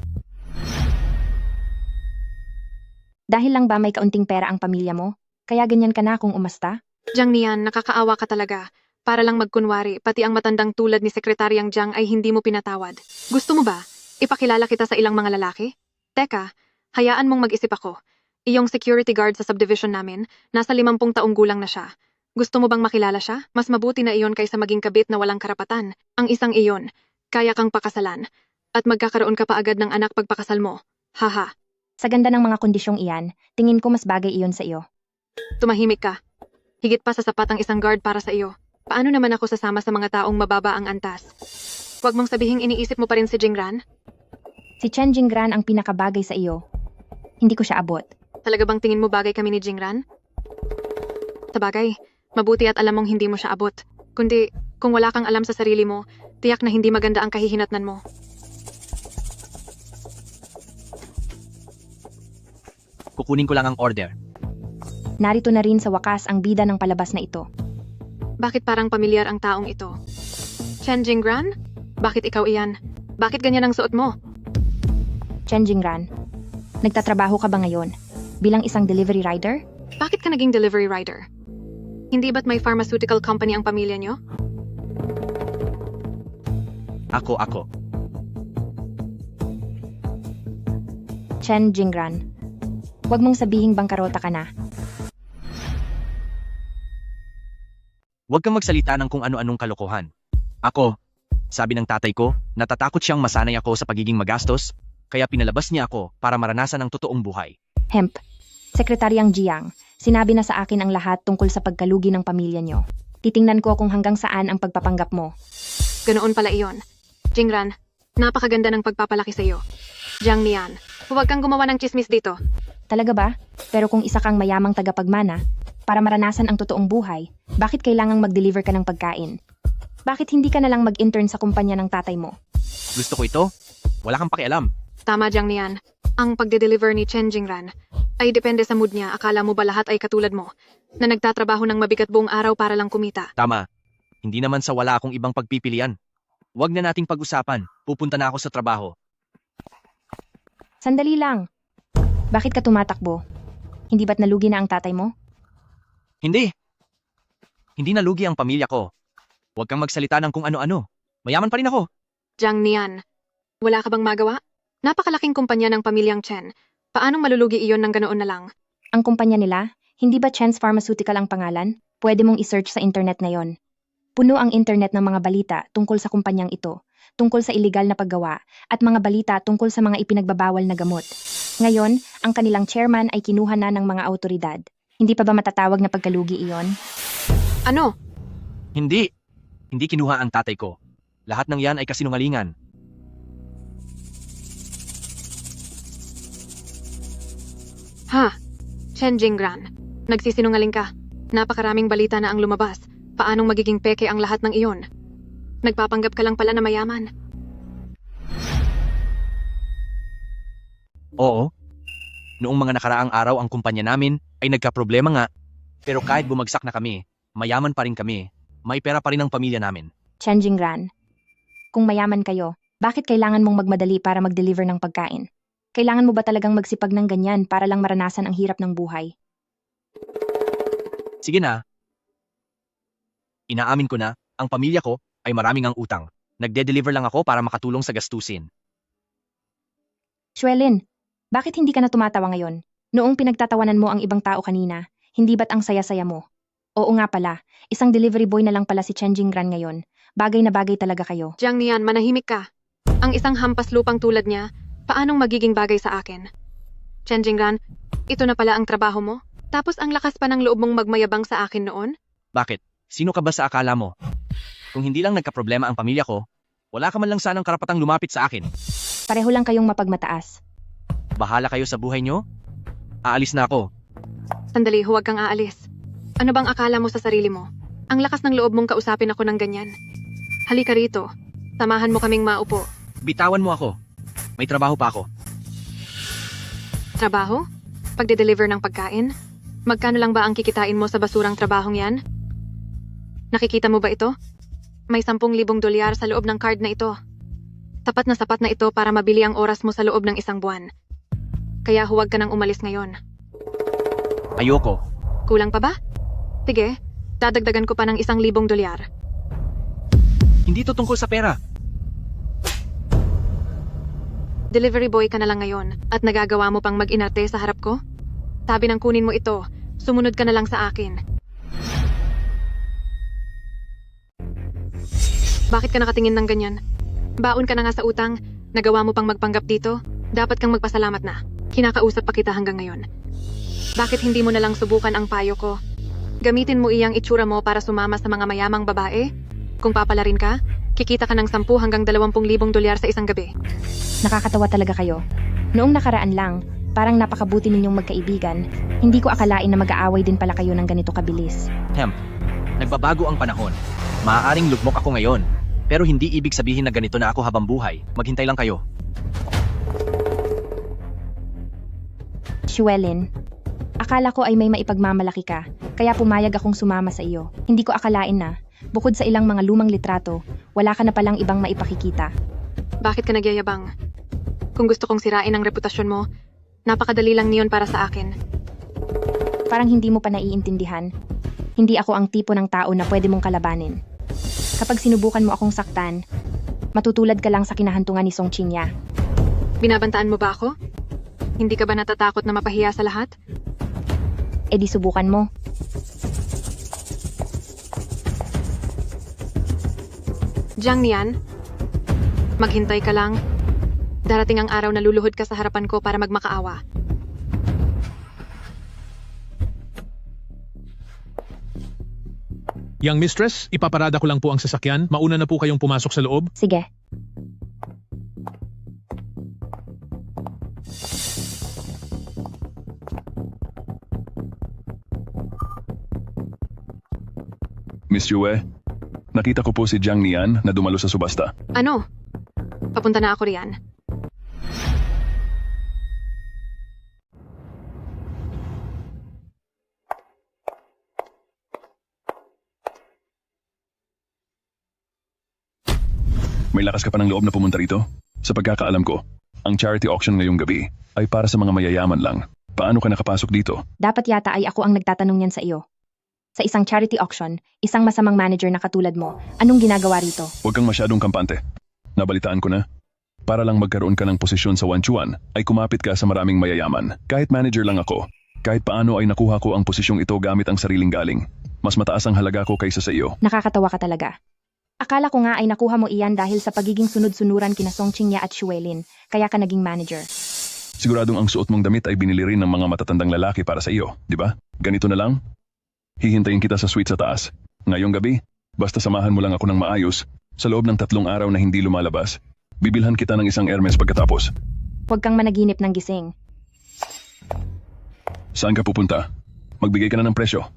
Dahil lang ba may kaunting pera ang pamilya mo? Kaya ganyan ka na kung umasta? Jiang Nian, nakakaawa ka talaga. Para lang magkunwari, pati ang matandang tulad ni Sekretaryang Jiang ay hindi mo pinatawad. Gusto mo ba? Ipakilala kita sa ilang mga lalaki? Teka, hayaan mong mag-isip ako. Iyong security guard sa subdivision namin, nasa 50 taong gulang na siya. Gusto mo bang makilala siya? Mas mabuti na iyon kaysa maging kabit na walang karapatan. Ang isang iyon, kaya kang pakasalan. At magkakaroon ka pa agad ng anak pagpakasal mo. Haha. Sa ganda ng mga kondisyong iyan, tingin ko mas bagay iyon sa iyo. Tumahimik ka. Higit pa sa sapat ang isang guard para sa iyo. Paano naman ako sasama sa mga taong mababa ang antas? Huwag mong sabihing iniisip mo pa rin si Jingran? Si Chen Jingran ang pinakabagay sa iyo. Hindi ko siya abot. Talaga bang tingin mo bagay kami ni Jingran? Sabagay, mabuti at alam mong hindi mo siya abot. Kundi, kung wala kang alam sa sarili mo, tiyak na hindi maganda ang kahihinatnan mo. Kukunin ko lang ang order. Narito na rin sa wakas ang bida ng palabas na ito. Bakit parang pamilyar ang taong ito? Chen Jingran? Bakit ikaw iyan? Bakit ganyan ang suot mo? Chen Jingran, nagtatrabaho ka ba ngayon? Bilang isang delivery rider? Bakit ka naging delivery rider? Hindi ba't may pharmaceutical company ang pamilya nyo? Ako. Chen Jingran, huwag mong sabihing bangkarota ka na. Huwag kang magsalita ng kung ano-anong kalokohan. Ako, sabi ng tatay ko, natatakot siyang masanay ako sa pagiging magastos, kaya pinalabas niya ako para maranasan ang totoong buhay. Hemp, Sekretaryang Jiang, sinabi na sa akin ang lahat tungkol sa pagkalugi ng pamilya nyo. Titingnan ko kung hanggang saan ang pagpapanggap mo. Ganoon pala iyon. Jingran, napakaganda ng pagpapalaki sa iyo. Jiang Nian, huwag kang gumawa ng chismis dito. Talaga ba? Pero kung isa kang mayamang tagapagmana, para maranasan ang totoong buhay, bakit kailangang mag-deliver ka ng pagkain? Bakit hindi ka na lang mag-intern sa kumpanya ng tatay mo? Gusto ko ito? Wala kang pakialam. Tama, Jiang Nian. Ang pagde-deliver ni Chen Jingran ay depende sa mood niya. Akala mo ba lahat ay katulad mo, na nagtatrabaho ng mabigat buong araw para lang kumita? Tama. Hindi naman sa wala akong ibang pagpipilian. Huwag na nating pag-usapan. Pupunta na ako sa trabaho. Sandali lang. Bakit ka tumatakbo? Hindi ba't nalugi na ang tatay mo? Hindi. Hindi nalugi ang pamilya ko. Huwag kang magsalita ng kung ano-ano. Mayaman pa rin ako. Jiang Nian, wala ka bang magawa? Napakalaking kumpanya ng pamilyang Chen. Paanong malulugi iyon ng ganoon na lang? Ang kumpanya nila, hindi ba Chen's Pharmaceutical ang pangalan? Pwede mong i-search sa internet ngayon. Puno ang internet ng mga balita tungkol sa kumpanyang ito, tungkol sa iligal na paggawa, at mga balita tungkol sa mga ipinagbabawal na gamot. Ngayon, ang kanilang chairman ay kinuha na ng mga autoridad. Hindi pa ba matatawag na pagkalugi iyon? Ano? Hindi. Hindi kinuha ang tatay ko. Lahat ng yan ay kasinungalingan. Ha? Chen Jingran, nagsisinungaling ka. Napakaraming balita na ang lumabas. Paanong magiging peke ang lahat ng iyon? Nagpapanggap ka lang pala na mayaman. Oo. Noong mga nakaraang araw ang kumpanya namin ay nagkaproblema nga. Pero kahit bumagsak na kami, mayaman pa rin kami. May pera pa rin ang pamilya namin. Chen Jingran, kung mayaman kayo, bakit kailangan mong magmadali para mag-deliver ng pagkain? Kailangan mo ba talagang magsipag ng ganyan para lang maranasan ang hirap ng buhay? Sige na. Inaamin ko na, ang pamilya ko ay maraming ang utang. Nagde-deliver lang ako para makatulong sa gastusin. Xuelin, bakit hindi ka na tumatawa ngayon? Noong pinagtatawanan mo ang ibang tao kanina, hindi ba't ang saya-saya mo? Oo nga pala, isang delivery boy na lang pala si Chen Jingran ngayon. Bagay na bagay talaga kayo. Jiang Nian, manahimik ka. Ang isang hampas lupang tulad niya, paanong magiging bagay sa akin? Chen Jingran, ito na pala ang trabaho mo? Tapos ang lakas pa ng loob mong magmayabang sa akin noon? Bakit? Sino ka ba sa akala mo? Kung hindi lang nagkaproblema ang pamilya ko, wala ka man lang sanang karapatang lumapit sa akin. Pareho lang kayong mapagmataas. Bahala kayo sa buhay nyo? Aalis na ako. Sandali, huwag kang aalis. Ano bang akala mo sa sarili mo? Ang lakas ng loob mong kausapin ako ng ganyan. Halika rito. Samahan mo kaming maupo. Bitawan mo ako. May trabaho pa ako. Trabaho? Pagde-deliver ng pagkain? Magkano lang ba ang kikitain mo sa basurang trabahong yan? Nakikita mo ba ito? May 10,000 dolyar sa loob ng card na ito. Sapat na ito para mabili ang oras mo sa loob ng isang buwan. Kaya huwag ka nang umalis ngayon. Ayoko. Kulang pa ba? Sige, dadagdagan ko pa ng 1,000 dolyar. Hindi to tungkol sa pera. Delivery boy ka na lang ngayon at nagagawa mo pang mag-inarte sa harap ko? Sabi ng kunin mo ito, sumunod ka na lang sa akin. Bakit ka nakatingin ng ganyan? Baon ka na nga sa utang, nagawa mo pang magpanggap dito, dapat kang magpasalamat na. Kinakausap pa kita hanggang ngayon. Bakit hindi mo na lang subukan ang payo ko? Gamitin mo iyang itsura mo para sumama sa mga mayamang babae? Kung papalarin ka, kikita ka ng 10 hanggang 20,000 dolyar sa isang gabi. Nakakatawa talaga kayo. Noong nakaraan lang, parang napakabuti ninyong magkaibigan. Hindi ko akalain na mag-aaway din pala kayo ng ganito kabilis. Nagbabago ang panahon. Maaaring lugmok ako ngayon. Pero hindi ibig sabihin na ganito na ako habang buhay. Maghintay lang kayo. Shuelin, akala ko ay may maipagmamalaki ka, kaya pumayag akong sumama sa iyo. Hindi ko akalain na, bukod sa ilang mga lumang litrato, wala ka na palang ibang maipakikita. Bakit ka nagyayabang? Kung gusto kong sirain ang reputasyon mo, napakadali lang niyon para sa akin. Parang hindi mo pa naiintindihan. Hindi ako ang tipo ng tao na pwede mong kalabanin. Kapag sinubukan mo akong saktan, matutulad ka lang sa kinahantungan ni Song Qingya. Binabantaan mo ba ako? Hindi ka ba natatakot na mapahiya sa lahat? E di subukan mo. Jiang Nian, maghintay ka lang. Darating ang araw na luluhod ka sa harapan ko para magmakaawa. Yang mistress, ipaparada ko lang po ang sasakyan. Mauna na po kayong pumasok sa loob. Sige. Miss Yue, nakita ko po si Jiang Nian na dumalo sa subasta. Ano? Papunta na ako riyan. May lakas ka pa ng loob na pumunta rito? Sa pagkakaalam ko, ang charity auction ngayong gabi ay para sa mga mayayaman lang. Paano ka nakapasok dito? Dapat yata ay ako ang nagtatanong niyan sa iyo. Sa isang charity auction, isang masamang manager na katulad mo, anong ginagawa rito? Huwag kang masyadong kampante. Nabalitaan ko na. Para lang magkaroon ka ng posisyon sa Wanchuan, ay kumapit ka sa maraming mayayaman. Kahit manager lang ako, kahit paano ay nakuha ko ang posisyong ito gamit ang sariling galing. Mas mataas ang halaga ko kaysa sa iyo. Nakakatawa ka talaga. Akala ko nga ay nakuha mo iyan dahil sa pagiging sunod-sunuran kina Song Qingya at Shuelin, kaya ka naging manager. Siguradong ang suot mong damit ay binili rin ng mga matatandang lalaki para sa iyo, di ba? Ganito na lang? Hihintayin kita sa suite sa taas. Ngayong gabi, basta samahan mo lang ako ng maayos, sa loob ng 3 araw na hindi lumalabas. Bibilhan kita ng isang Hermes pagkatapos. Huwag kang managinip ng gising. Saan ka pupunta? Magbigay ka na ng presyo.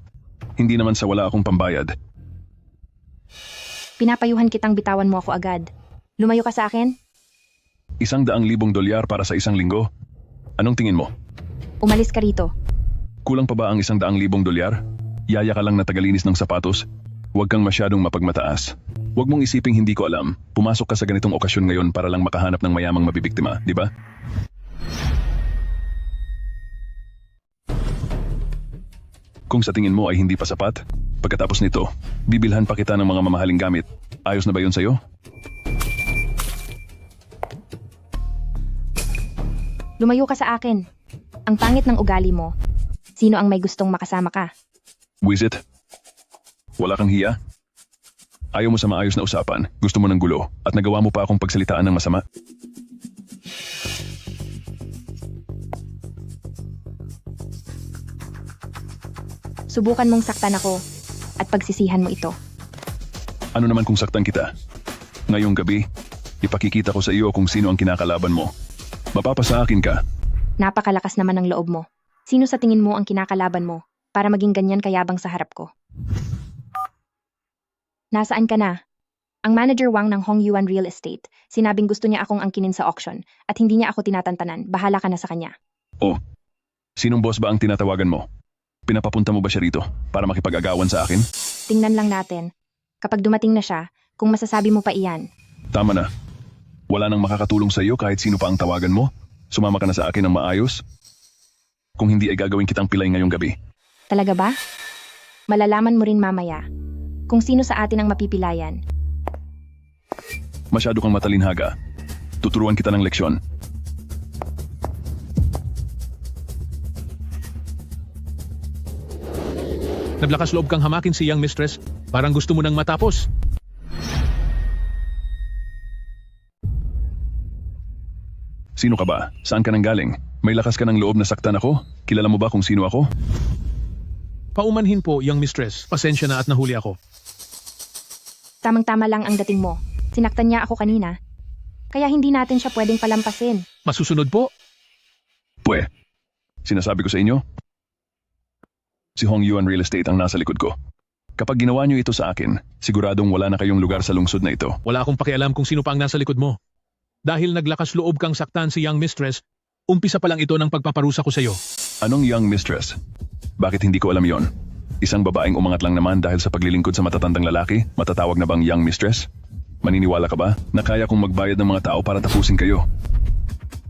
Hindi naman sa wala akong pambayad. Pinapayuhan kitang bitawan mo ako agad. Lumayo ka sa akin? 100,000 dolyar para sa isang linggo? Anong tingin mo? Umalis ka rito. Kulang pa ba ang 100,000 dolyar? Yaya ka lang na tagalinis ng sapatos? Huwag kang masyadong mapagmataas. Huwag mong isiping hindi ko alam. Pumasok ka sa ganitong okasyon ngayon para lang makahanap ng mayamang mabibiktima, di ba? Kung sa tingin mo ay hindi pa sapat, pagkatapos nito, bibilhan pa kita ng mga mamahaling gamit. Ayos na ba yun sa'yo? Lumayo ka sa akin. Ang pangit ng ugali mo. Sino ang may gustong makasama ka? Wizit, Wala kang hiya? Ayaw mo sa maayos na usapan, gusto mo ng gulo, at nagawa mo pa akong pagsalitaan ng masama? Subukan mong saktan ako at pagsisihan mo ito. Ano naman kung saktan kita? Ngayong gabi, ipakikita ko sa iyo kung sino ang kinakalaban mo. Mapapasa akin ka. Napakalakas naman ng loob mo. Sino sa tingin mo ang kinakalaban mo para maging ganyan kayabang sa harap ko? Nasaan ka na? Ang manager Wang ng Hong Yuan Real Estate, sinabing gusto niya akong angkinin sa auction at hindi niya ako tinatantanan. Bahala ka na sa kanya. Oh, sinong boss ba ang tinatawagan mo? Pinapapunta mo ba siya rito para makipag-agawan sa akin? Tingnan lang natin. Kapag dumating na siya, kung masasabi mo pa iyan. Tama na. Wala nang makakatulong sa iyo kahit sino pa ang tawagan mo. Sumama ka na sa akin ng maayos. Kung hindi ay gagawin kitang pilay ngayong gabi. Talaga ba? Malalaman mo rin mamaya kung sino sa atin ang mapipilayan. Masyado kang matalinhaga. Tuturuan kita ng leksyon. Naglakas loob kang hamakin si young mistress, parang gusto mo nang matapos. Sino ka ba? Saan ka nang galing? May lakas ka ng loob na saktan ako? Kilala mo ba kung sino ako? Paumanhin po, young mistress. Pasensya na at nahuli ako. Tamang-tama lang ang dating mo. Sinaktan niya ako kanina. Kaya hindi natin siya pwedeng palampasin. Masusunod po? Pwe, sinasabi ko sa inyo, si Hong Yuan Real Estate ang nasa likod ko. Kapag ginawa niyo ito sa akin, siguradong wala na kayong lugar sa lungsod na ito. Wala akong pakialam kung sino pa ang nasa likod mo. Dahil naglakas loob kang saktan si young mistress, umpisa pa lang ito ng pagpaparusa ko sa iyo. Anong young mistress? Bakit hindi ko alam yon? Isang babaeng umangat lang naman dahil sa paglilingkod sa matatandang lalaki, matatawag na bang young mistress? Maniniwala ka ba na kaya kong magbayad ng mga tao para tapusin kayo?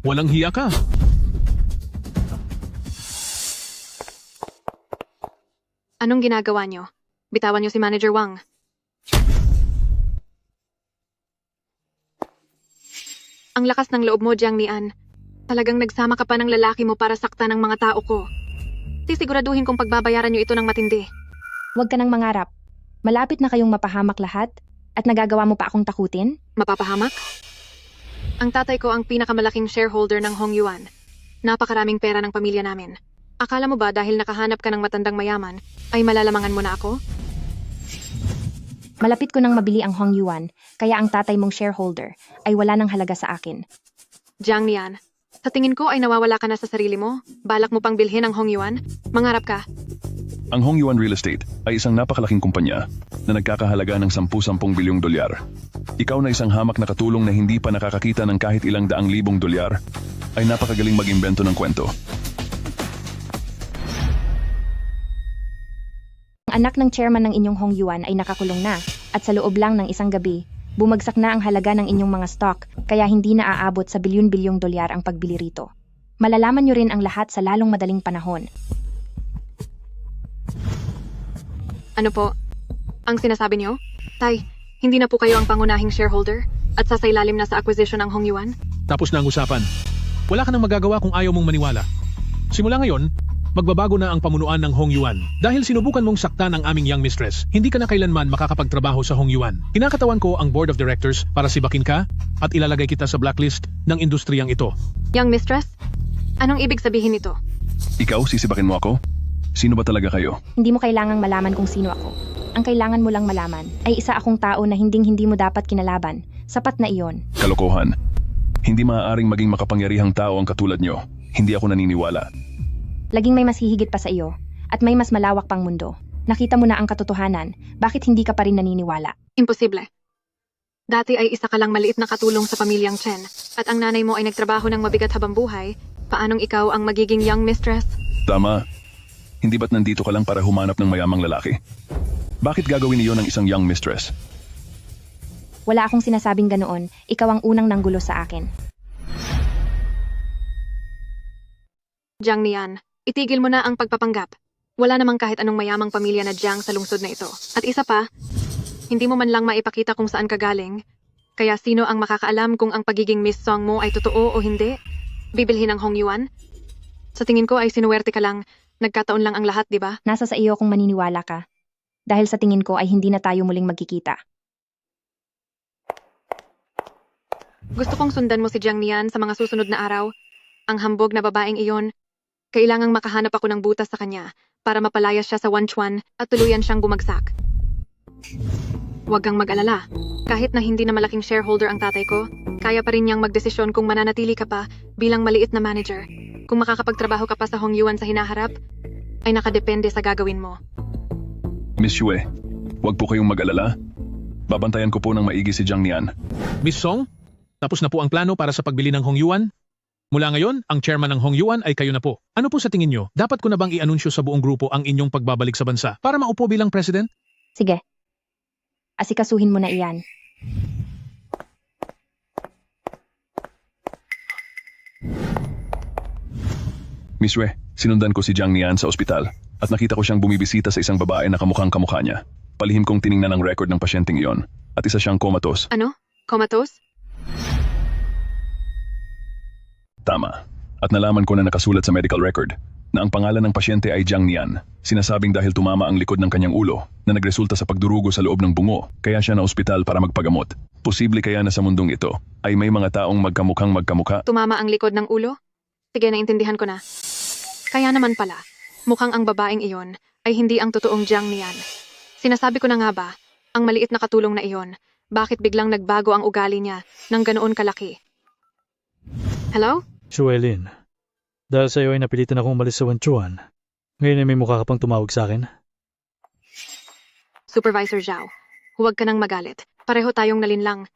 Walang hiya ka. Anong ginagawa niyo? Bitawan niyo si Manager Wang. Ang lakas ng loob mo, Jiang Nian. Talagang nagsama ka pa ng lalaki mo para saktan ng mga tao ko. Sisiguraduhin kong pagbabayaran niyo ito ng matindi. Huwag ka nang mangarap. Malapit na kayong mapahamak lahat at nagagawa mo pa akong takutin? Mapapahamak? Ang tatay ko ang pinakamalaking shareholder ng Hong Yuan. Napakaraming pera ng pamilya namin. Akala mo ba dahil nakahanap ka ng matandang mayaman, ay malalamangan mo na ako? Malapit ko nang mabili ang Hong Yuan, kaya ang tatay mong shareholder ay wala nang halaga sa akin. Jiang Nian, sa tingin ko ay nawawala ka na sa sarili mo. Balak mo pang bilhin ang Hong Yuan? Mangarap ka. Ang Hong Yuan Real Estate ay isang napakalaking kumpanya na nagkakahalaga ng 10 bilyong dolyar. Ikaw na isang hamak na katulong na hindi pa nakakakita ng kahit ilang daang libong dolyar ay napakagaling mag-imbento ng kwento. Ang anak ng chairman ng inyong Hong Yuan ay nakakulong na at sa loob lang ng isang gabi, bumagsak na ang halaga ng inyong mga stock kaya hindi na aabot sa bilyon-bilyong dolyar ang pagbili rito. Malalaman nyo rin ang lahat sa lalong madaling panahon. Ano po? Ang sinasabi niyo? Tay, hindi na po kayo ang pangunahing shareholder at sasailalim na sa acquisition ng Hong Yuan? Tapos na ang usapan. Wala ka nang magagawa kung ayaw mong maniwala. Simula ngayon, magbabago na ang pamunuan ng Hong Yuan. Dahil sinubukan mong saktan ang aming young mistress, hindi ka na kailanman makakapagtrabaho sa Hong Yuan. Kinakatawan ko ang board of directors para sibakin ka at ilalagay kita sa blacklist ng industriyang ito. Young mistress? Anong ibig sabihin nito? Ikaw, sisibakin mo ako? Sino ba talaga kayo? Hindi mo kailangang malaman kung sino ako. Ang kailangan mo lang malaman ay isa akong tao na hindi mo dapat kinalaban. Sapat na iyon. Kalokohan. Hindi maaaring maging makapangyarihang tao ang katulad nyo. Hindi ako naniniwala. Laging may mas hihigit pa sa iyo at may mas malawak pang mundo. Nakita mo na ang katotohanan, bakit hindi ka pa rin naniniwala? Imposible. Dati ay isa ka lang maliit na katulong sa pamilyang Chen at ang nanay mo ay nagtrabaho ng mabigat habang buhay. Paanong ikaw ang magiging young mistress? Tama. Hindi ba't nandito ka lang para humanap ng mayamang lalaki? Bakit gagawin niyo ng isang young mistress? Wala akong sinasabing ganoon, ikaw ang unang nanggulo sa akin. Jiang Nian, itigil mo na ang pagpapanggap. Wala namang kahit anong mayamang pamilya na Jiang sa lungsod na ito. At isa pa, hindi mo man lang maipakita kung saan ka galing. Kaya sino ang makakaalam kung ang pagiging Miss Song mo ay totoo o hindi? Bibilhin ang Hong Yuan? Sa tingin ko ay sinuwerte ka lang. Nagkataon lang ang lahat, di ba? Nasa sa iyo kung maniniwala ka. dahil sa tingin ko ay hindi na tayo muling magkikita. Gusto kong sundan mo si Jiang Nian sa mga susunod na araw. Ang hambog na babaeng iyon, kailangang makahanap ako ng butas sa kanya para mapalayas siya sa Wanchuan at tuluyan siyang bumagsak. Huwag kang mag-alala. Kahit na hindi na malaking shareholder ang tatay ko, kaya pa rin niyang magdesisyon kung mananatili ka pa bilang maliit na manager. Kung makakapagtrabaho ka pa sa Hong Yuan sa hinaharap, ay nakadepende sa gagawin mo. Miss Xue, huwag po kayong mag-alala. Babantayan ko po ng maigi si Jiang Nian. Miss Song, tapos na po ang plano para sa pagbili ng Hong Yuan? Mula ngayon, ang chairman ng Hong Yuan ay kayo na po. Ano po sa tingin nyo? Dapat ko na bang i-anunsyo sa buong grupo ang inyong pagbabalik sa bansa para maupo bilang president? Sige. Asikasuhin mo na iyan. Miss Xue, sinundan ko si Jiang Nian sa ospital at nakita ko siyang bumibisita sa isang babae na kamukhang kamukha niya. Palihim kong tiningnan ang record ng pasyenteng iyon at isa siyang comatose. Ano? Comatose? Tama. At nalaman ko na nakasulat sa medical record na ang pangalan ng pasyente ay Jiang Nian. Sinasabing dahil tumama ang likod ng kanyang ulo na nagresulta sa pagdurugo sa loob ng bungo, kaya siya na ospital para magpagamot. Posible kaya na sa mundong ito ay may mga taong magkamukhang magkamukha. Tumama ang likod ng ulo? Sige, naintindihan ko na. Kaya naman pala, mukhang ang babaeng iyon ay hindi ang totoong Jiang Nian. Sinasabi ko na nga ba, ang maliit na katulong na iyon, bakit biglang nagbago ang ugali niya ng ganoon kalaki? Hello? Xuelin, dahil sa iyo ay napilitan akong umalis sa Wanchuan. Ngayon ay may mukha ka pang tumawag sa akin. Supervisor Zhao, huwag ka nang magalit. Pareho tayong nalinlang.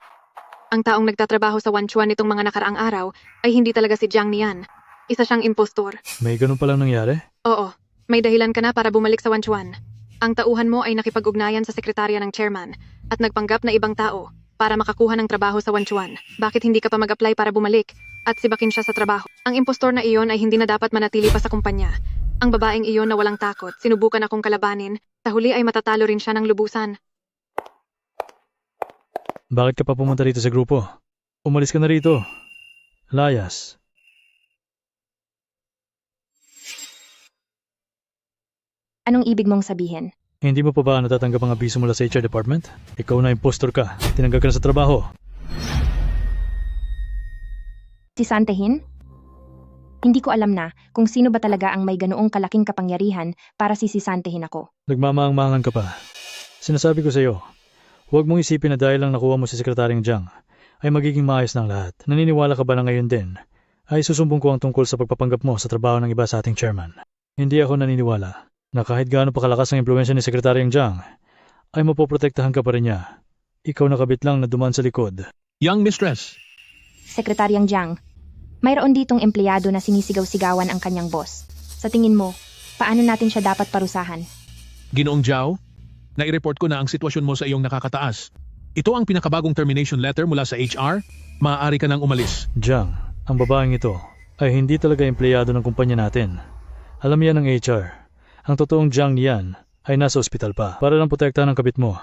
Ang taong nagtatrabaho sa Wanchuan nitong mga nakaraang araw ay hindi talaga si Jiang Nian. Isa siyang impostor. May ganun palang nangyari? Oo, may dahilan ka na para bumalik sa Wanchuan. Ang tauhan mo ay nakipag-ugnayan sa sekretarya ng chairman at nagpanggap na ibang tao para makakuha ng trabaho sa Wanchuan. Bakit hindi ka pa mag-apply para bumalik at sibakin siya sa trabaho? Ang impostor na iyon ay hindi na dapat manatili pa sa kumpanya. Ang babaeng iyon na walang takot, sinubukan akong kalabanin, sa huli ay matatalo rin siya ng lubusan. Bakit ka pa pumunta rito sa grupo? Umalis ka na rito. Layas. Anong ibig mong sabihin? Hindi mo pa ba natatanggap ang abiso mula sa HR department? Ikaw na impostor ka. Tinanggap ka na sa trabaho. Sisantehin? Hindi ko alam na kung sino ba talaga ang may ganoong kalaking kapangyarihan para sisisantehin ako. Nagmamaang-maangan ka pa. Sinasabi ko sa iyo, huwag mong isipin na dahil lang nakuha mo si Sekretaryang Jiang, ay magiging maayos ng lahat. Naniniwala ka ba na ngayon din, ay susumbong ko ang tungkol sa pagpapanggap mo sa trabaho ng iba sa ating chairman? Hindi ako naniniwala na kahit gaano pa kalakas ang impluensya ni Sekretaryang Jiang, ay mapoprotektahan ka pa rin niya. Ikaw nakabit lang na dumaan sa likod. Young Mistress. Sekretaryang Jiang, mayroon ditong empleyado na sinisigaw-sigawan ang kanyang boss. Sa tingin mo, paano natin siya dapat parusahan? Ginoong Zhao, nai-report ko na ang sitwasyon mo sa iyong nakakataas. Ito ang pinakabagong termination letter mula sa HR. Maaari ka nang umalis. Jiang, ang babaeng ito ay hindi talaga empleyado ng kumpanya natin. Alam yan ng HR. Ang totoong Jiang Nian ay nasa ospital pa para lang protektahan ang kabit mo.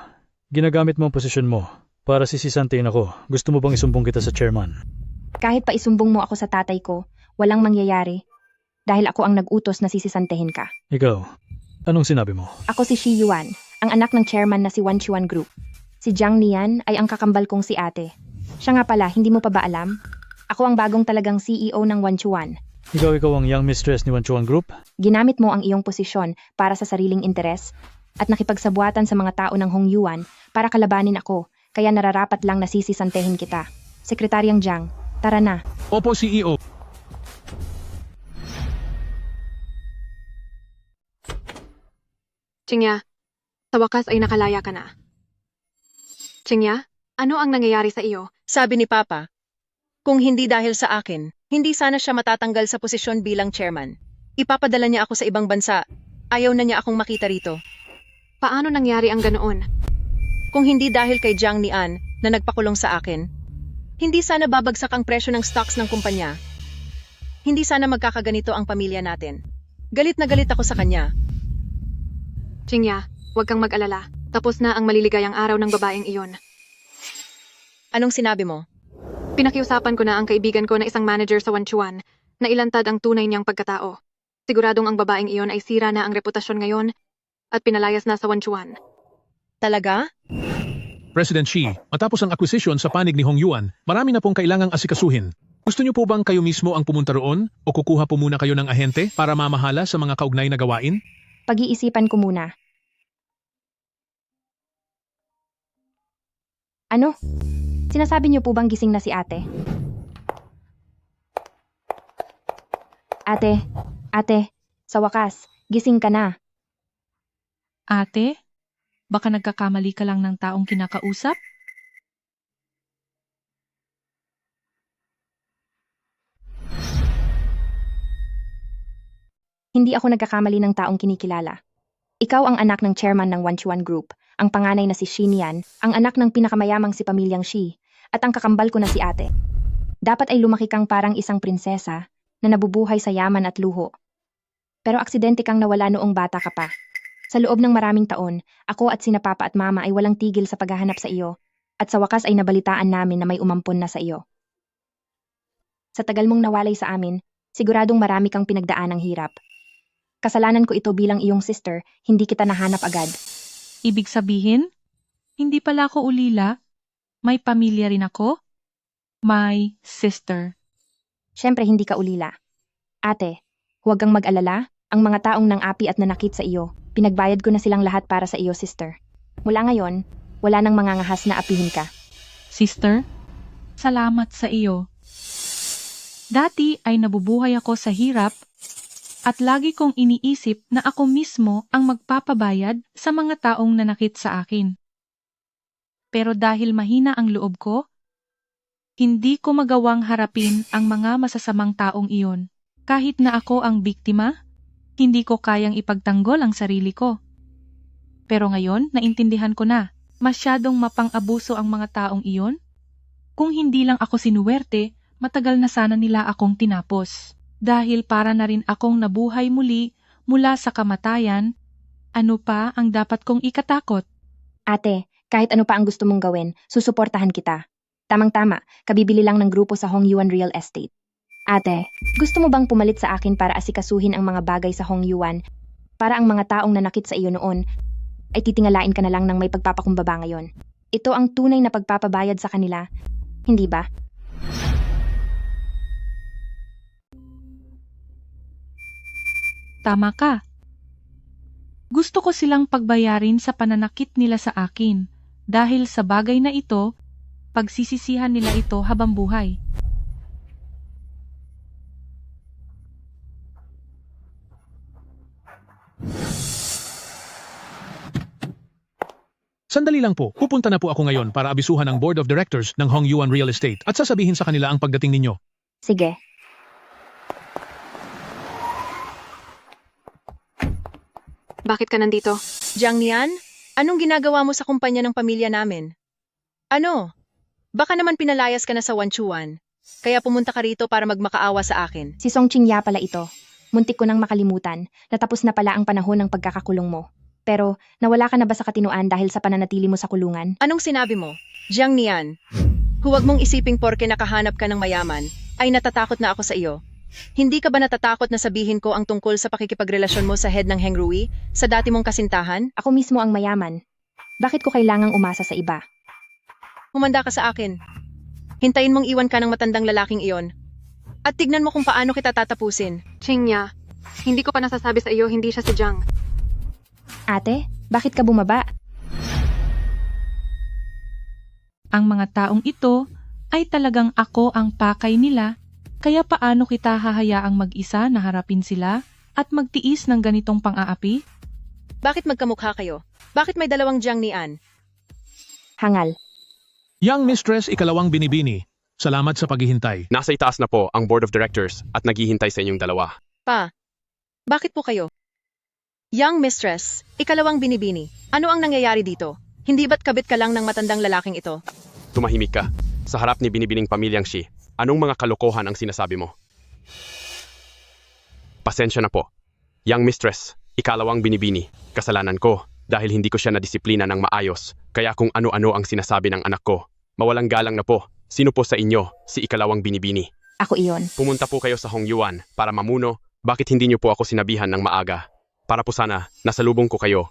Ginagamit mo ang posisyon mo para sisisantayin ako. Gusto mo bang isumbong kita sa chairman? Kahit pa isumbong mo ako sa tatay ko, walang mangyayari. Dahil ako ang nag-utos na sisisantehin ka. Ikaw, anong sinabi mo? Ako si Shi Yuan, ang anak ng chairman na si Wanchuan Group. Si Jiang Nian ay ang kakambal kong si ate. Siya nga pala, hindi mo pa ba alam? Ako ang bagong talagang CEO ng Wanchuan. Ikaw ang young mistress ni Wanchuan Group? Ginamit mo ang iyong posisyon para sa sariling interes at nakipagsabuatan sa mga tao ng Hong Yuan para kalabanin ako, kaya nararapat lang na sisisantehin kita. Sekretaryang Jiang, tara na. Opo, CEO. Qingya, sa wakas ay nakalaya ka na. Qingya, ano ang nangyayari sa iyo? Sabi ni Papa, kung hindi dahil sa akin, hindi sana siya matatanggal sa posisyon bilang chairman. Ipapadala niya ako sa ibang bansa. Ayaw na niya akong makita rito. Paano nangyari ang ganoon? Kung hindi dahil kay Jiang Nian na nagpakulong sa akin, hindi sana babagsak ang presyo ng stocks ng kumpanya. Hindi sana magkakaganito ang pamilya natin. Galit na galit ako sa kanya. Qingya, huwag kang mag-alala. Tapos na ang maliligayang araw ng babaeng iyon. Anong sinabi mo? Pinakiusapan ko na ang kaibigan ko na isang manager sa Wanchuan na ilantad ang tunay niyang pagkatao. Siguradong ang babaeng iyon ay sira na ang reputasyon ngayon at pinalayas na sa Wanchuan. Talaga? President Xi, matapos ang acquisition sa panig ni Hong Yuan, marami na pong kailangang asikasuhin. Gusto niyo po bang kayo mismo ang pumunta roon o kukuha po muna kayo ng ahente para mamahala sa mga kaugnay na gawain? Pag-iisipan ko muna. Ano? Sinasabi niyo po bang gising na si ate? Ate, sa wakas, gising ka na. Ate, baka nagkakamali ka lang ng taong kinakausap? Hindi ako nagkakamali ng taong kinikilala. Ikaw ang anak ng chairman ng Wanchuan Group, ang panganay na si Xinian, ang anak ng pinakamayamang si pamilyang Xi, at ang kakambal ko na si ate. Dapat ay lumaki kang parang isang prinsesa na nabubuhay sa yaman at luho. Pero aksidente kang nawala noong bata ka pa. Sa loob ng maraming taon, ako at sina papa at mama ay walang tigil sa paghahanap sa iyo, at sa wakas ay nabalitaan namin na may umampon na sa iyo. Sa tagal mong nawalay sa amin, siguradong marami kang pinagdaan ng hirap. Kasalanan ko ito bilang iyong sister, hindi kita nahanap agad. Ibig sabihin, hindi pala ako ulila. May pamilya rin ako. My sister. Siyempre hindi ka ulila. Ate, huwag kang mag-alala, ang mga taong nang api at nanakit sa iyo, pinagbayad ko na silang lahat para sa iyo, sister. Mula ngayon, wala nang mangangahas na apihin ka. Sister, salamat sa iyo. Dati ay nabubuhay ako sa hirap at lagi kong iniisip na ako mismo ang magpapabayad sa mga taong nanakit sa akin. Pero dahil mahina ang loob ko, hindi ko magawang harapin ang mga masasamang taong iyon. Kahit na ako ang biktima, hindi ko kayang ipagtanggol ang sarili ko. Pero ngayon, naintindihan ko na, masyadong mapang-abuso ang mga taong iyon. Kung hindi lang ako sinuwerte, matagal na sana nila akong tinapos. Dahil para na rin akong nabuhay muli mula sa kamatayan, ano pa ang dapat kong ikatakot? Ate, kahit ano pa ang gusto mong gawin, susuportahan kita. Tamang-tama, kabibili lang ng grupo sa Hong Yuan Real Estate. Ate, gusto mo bang pumalit sa akin para asikasuhin ang mga bagay sa Hong Yuan para ang mga taong nanakit sa iyo noon ay titingalain ka na lang ng may pagpapakumbaba ngayon? Ito ang tunay na pagpapabayad sa kanila, hindi ba? Tama ka. Gusto ko silang pagbayarin sa pananakit nila sa akin dahil sa bagay na ito, pagsisisihan nila ito habang buhay. Sandali lang po, pupunta na po ako ngayon para abisuhan ang Board of Directors ng Hong Yuan Real Estate at sasabihin sa kanila ang pagdating ninyo. Sige. Bakit ka nandito? Jiang Nian, anong ginagawa mo sa kumpanya ng pamilya namin? Ano? Baka naman pinalayas ka na sa Wanchuan, kaya pumunta ka rito para magmakaawa sa akin. Si Song Qingya pala ito. Muntik ko nang makalimutan, natapos na pala ang panahon ng pagkakakulong mo. Pero, nawala ka na ba sa katinuan dahil sa pananatili mo sa kulungan? Anong sinabi mo? Jiang Nian, huwag mong isiping porke nakahanap ka ng mayaman, ay natatakot na ako sa iyo. Hindi ka ba natatakot na sabihin ko ang tungkol sa pakikipagrelasyon mo sa head ng Heng Rui, sa dati mong kasintahan? Ako mismo ang mayaman. Bakit ko kailangang umasa sa iba? Humanda ka sa akin. Hintayin mong iwan ka ng matandang lalaking iyon. At tignan mo kung paano kita tatapusin. Qingya, hindi ko pa nasasabi sa iyo hindi siya si Jiang. Ate, bakit ka bumaba? Ang mga taong ito ay talagang ako ang pakay nila, kaya paano kita hahayaang mag-isa na harapin sila at magtiis ng ganitong pang-aapi? Bakit magkamukha kayo? Bakit may dalawang Jiang Nian? Hangal. Young Mistress Ikalawang Binibini, salamat sa paghihintay. Nasa itaas na po ang Board of Directors at naghihintay sa inyong dalawa. Pa, bakit po kayo? Young Mistress, Ikalawang Binibini, ano ang nangyayari dito? Hindi ba't kabit ka lang ng matandang lalaking ito? Tumahimik ka. Sa harap ni binibining pamilyang Xi, anong mga kalokohan ang sinasabi mo? Pasensya na po. Young Mistress, Ikalawang Binibini, kasalanan ko dahil hindi ko siya nadisiplina ng maayos, kaya kung ano-ano ang sinasabi ng anak ko. Mawalang galang na po. Sino po sa inyo si Ikalawang Binibini? Ako iyon. Pumunta po kayo sa Hong Yuan para mamuno. Bakit hindi niyo po ako sinabihan ng maaga? Para po sana nasalubong ko kayo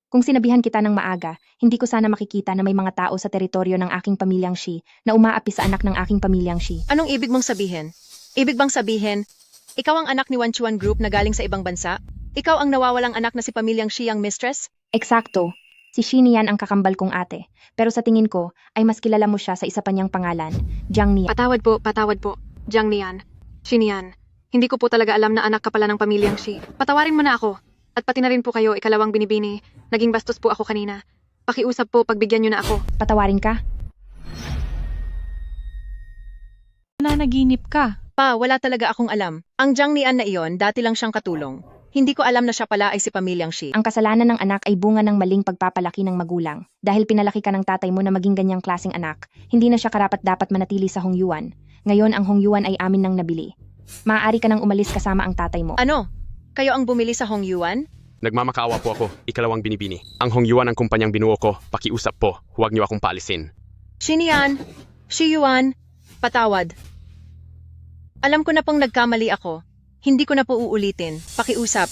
Kung sinabihan kita ng maaga, hindi ko sana makikita na may mga tao sa teritoryo ng aking pamilyang Shi na umaapi sa anak ng aking pamilyang Shi. Anong ibig mong sabihin? Ibig bang sabihin, ikaw ang anak ni Wanchuan Group na galing sa ibang bansa? Ikaw ang nawawalang anak na si pamilyang Shi ang mistress? Eksakto. Si Shi Nian ang kakambal kong ate. Pero sa tingin ko, ay mas kilala mo siya sa isa pa niyang pangalan, Jiang Nian. Patawad po. Jiang Nian. Shi Nian. Hindi ko po talaga alam na anak ka pala ng pamilyang Shi. Patawarin mo na ako. At pati na rin po kayo, ikalawang binibini. Naging bastos po ako kanina. Pakiusap po, pagbigyan niyo na ako. Patawarin ka? Nanaginip ka. Pa, wala talaga akong alam. Ang Jiang Nian na iyon, dati lang siyang katulong. Hindi ko alam na siya pala ay si pamilyang Shi. Ang kasalanan ng anak ay bunga ng maling pagpapalaki ng magulang. Dahil pinalaki ka ng tatay mo na maging ganyang klaseng anak, hindi na siya karapat-dapat manatili sa Hongyuan. Ngayon ang Hongyuan ay amin nang nabili. Maaari ka nang umalis kasama ang tatay mo. Ano? Kayo ang bumili sa Hongyuan? Nagmamakaawa po ako, ikalawang binibini. Ang Hongyuan ang kumpanyang binuo ko, pakiusap po, huwag niyo akong paalisin. Shi Nian, Shi Yuan, patawad. Alam ko na pong nagkamali ako. Hindi ko na po uulitin. Pakiusap.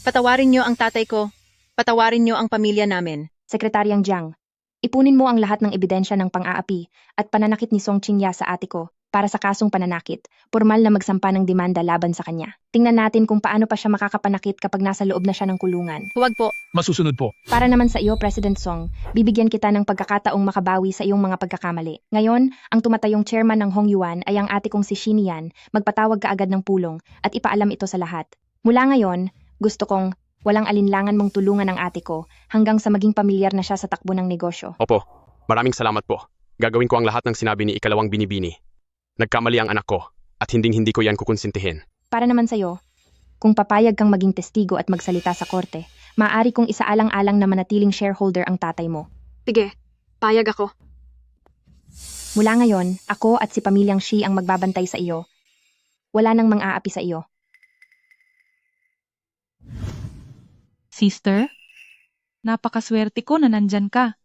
Patawarin niyo ang tatay ko. Patawarin niyo ang pamilya namin. Sekretaryang Jiang, ipunin mo ang lahat ng ebidensya ng pang-aapi at pananakit ni Song Qingya sa ate ko para sa kasong pananakit, formal na magsampa ng demanda laban sa kanya. Tingnan natin kung paano pa siya makakapanakit kapag nasa loob na siya ng kulungan. Huwag po. Masusunod po. Para naman sa iyo, President Song, bibigyan kita ng pagkakataong makabawi sa iyong mga pagkakamali. Ngayon, ang tumatayong chairman ng Hongyuan ay ang ate kong si Shi Nian. Magpatawag ka agad ng pulong at ipaalam ito sa lahat. Mula ngayon, gusto kong walang alinlangan mong tulungan ang ate ko hanggang sa maging pamilyar na siya sa takbo ng negosyo. Opo, maraming salamat po. Gagawin ko ang lahat ng sinabi ni ikalawang binibini. Nagkamali ang anak ko, at hindi ko yan kukonsintihin. Para naman sa'yo, kung papayag kang maging testigo at magsalita sa korte, maaari kong isaalang-alang na manatiling shareholder ang tatay mo. Sige, payag ako. Mula ngayon, ako at si pamilyang Shi ang magbabantay sa iyo. Wala nang mang-aapi sa iyo. Sister, napakaswerte ko na nandyan ka.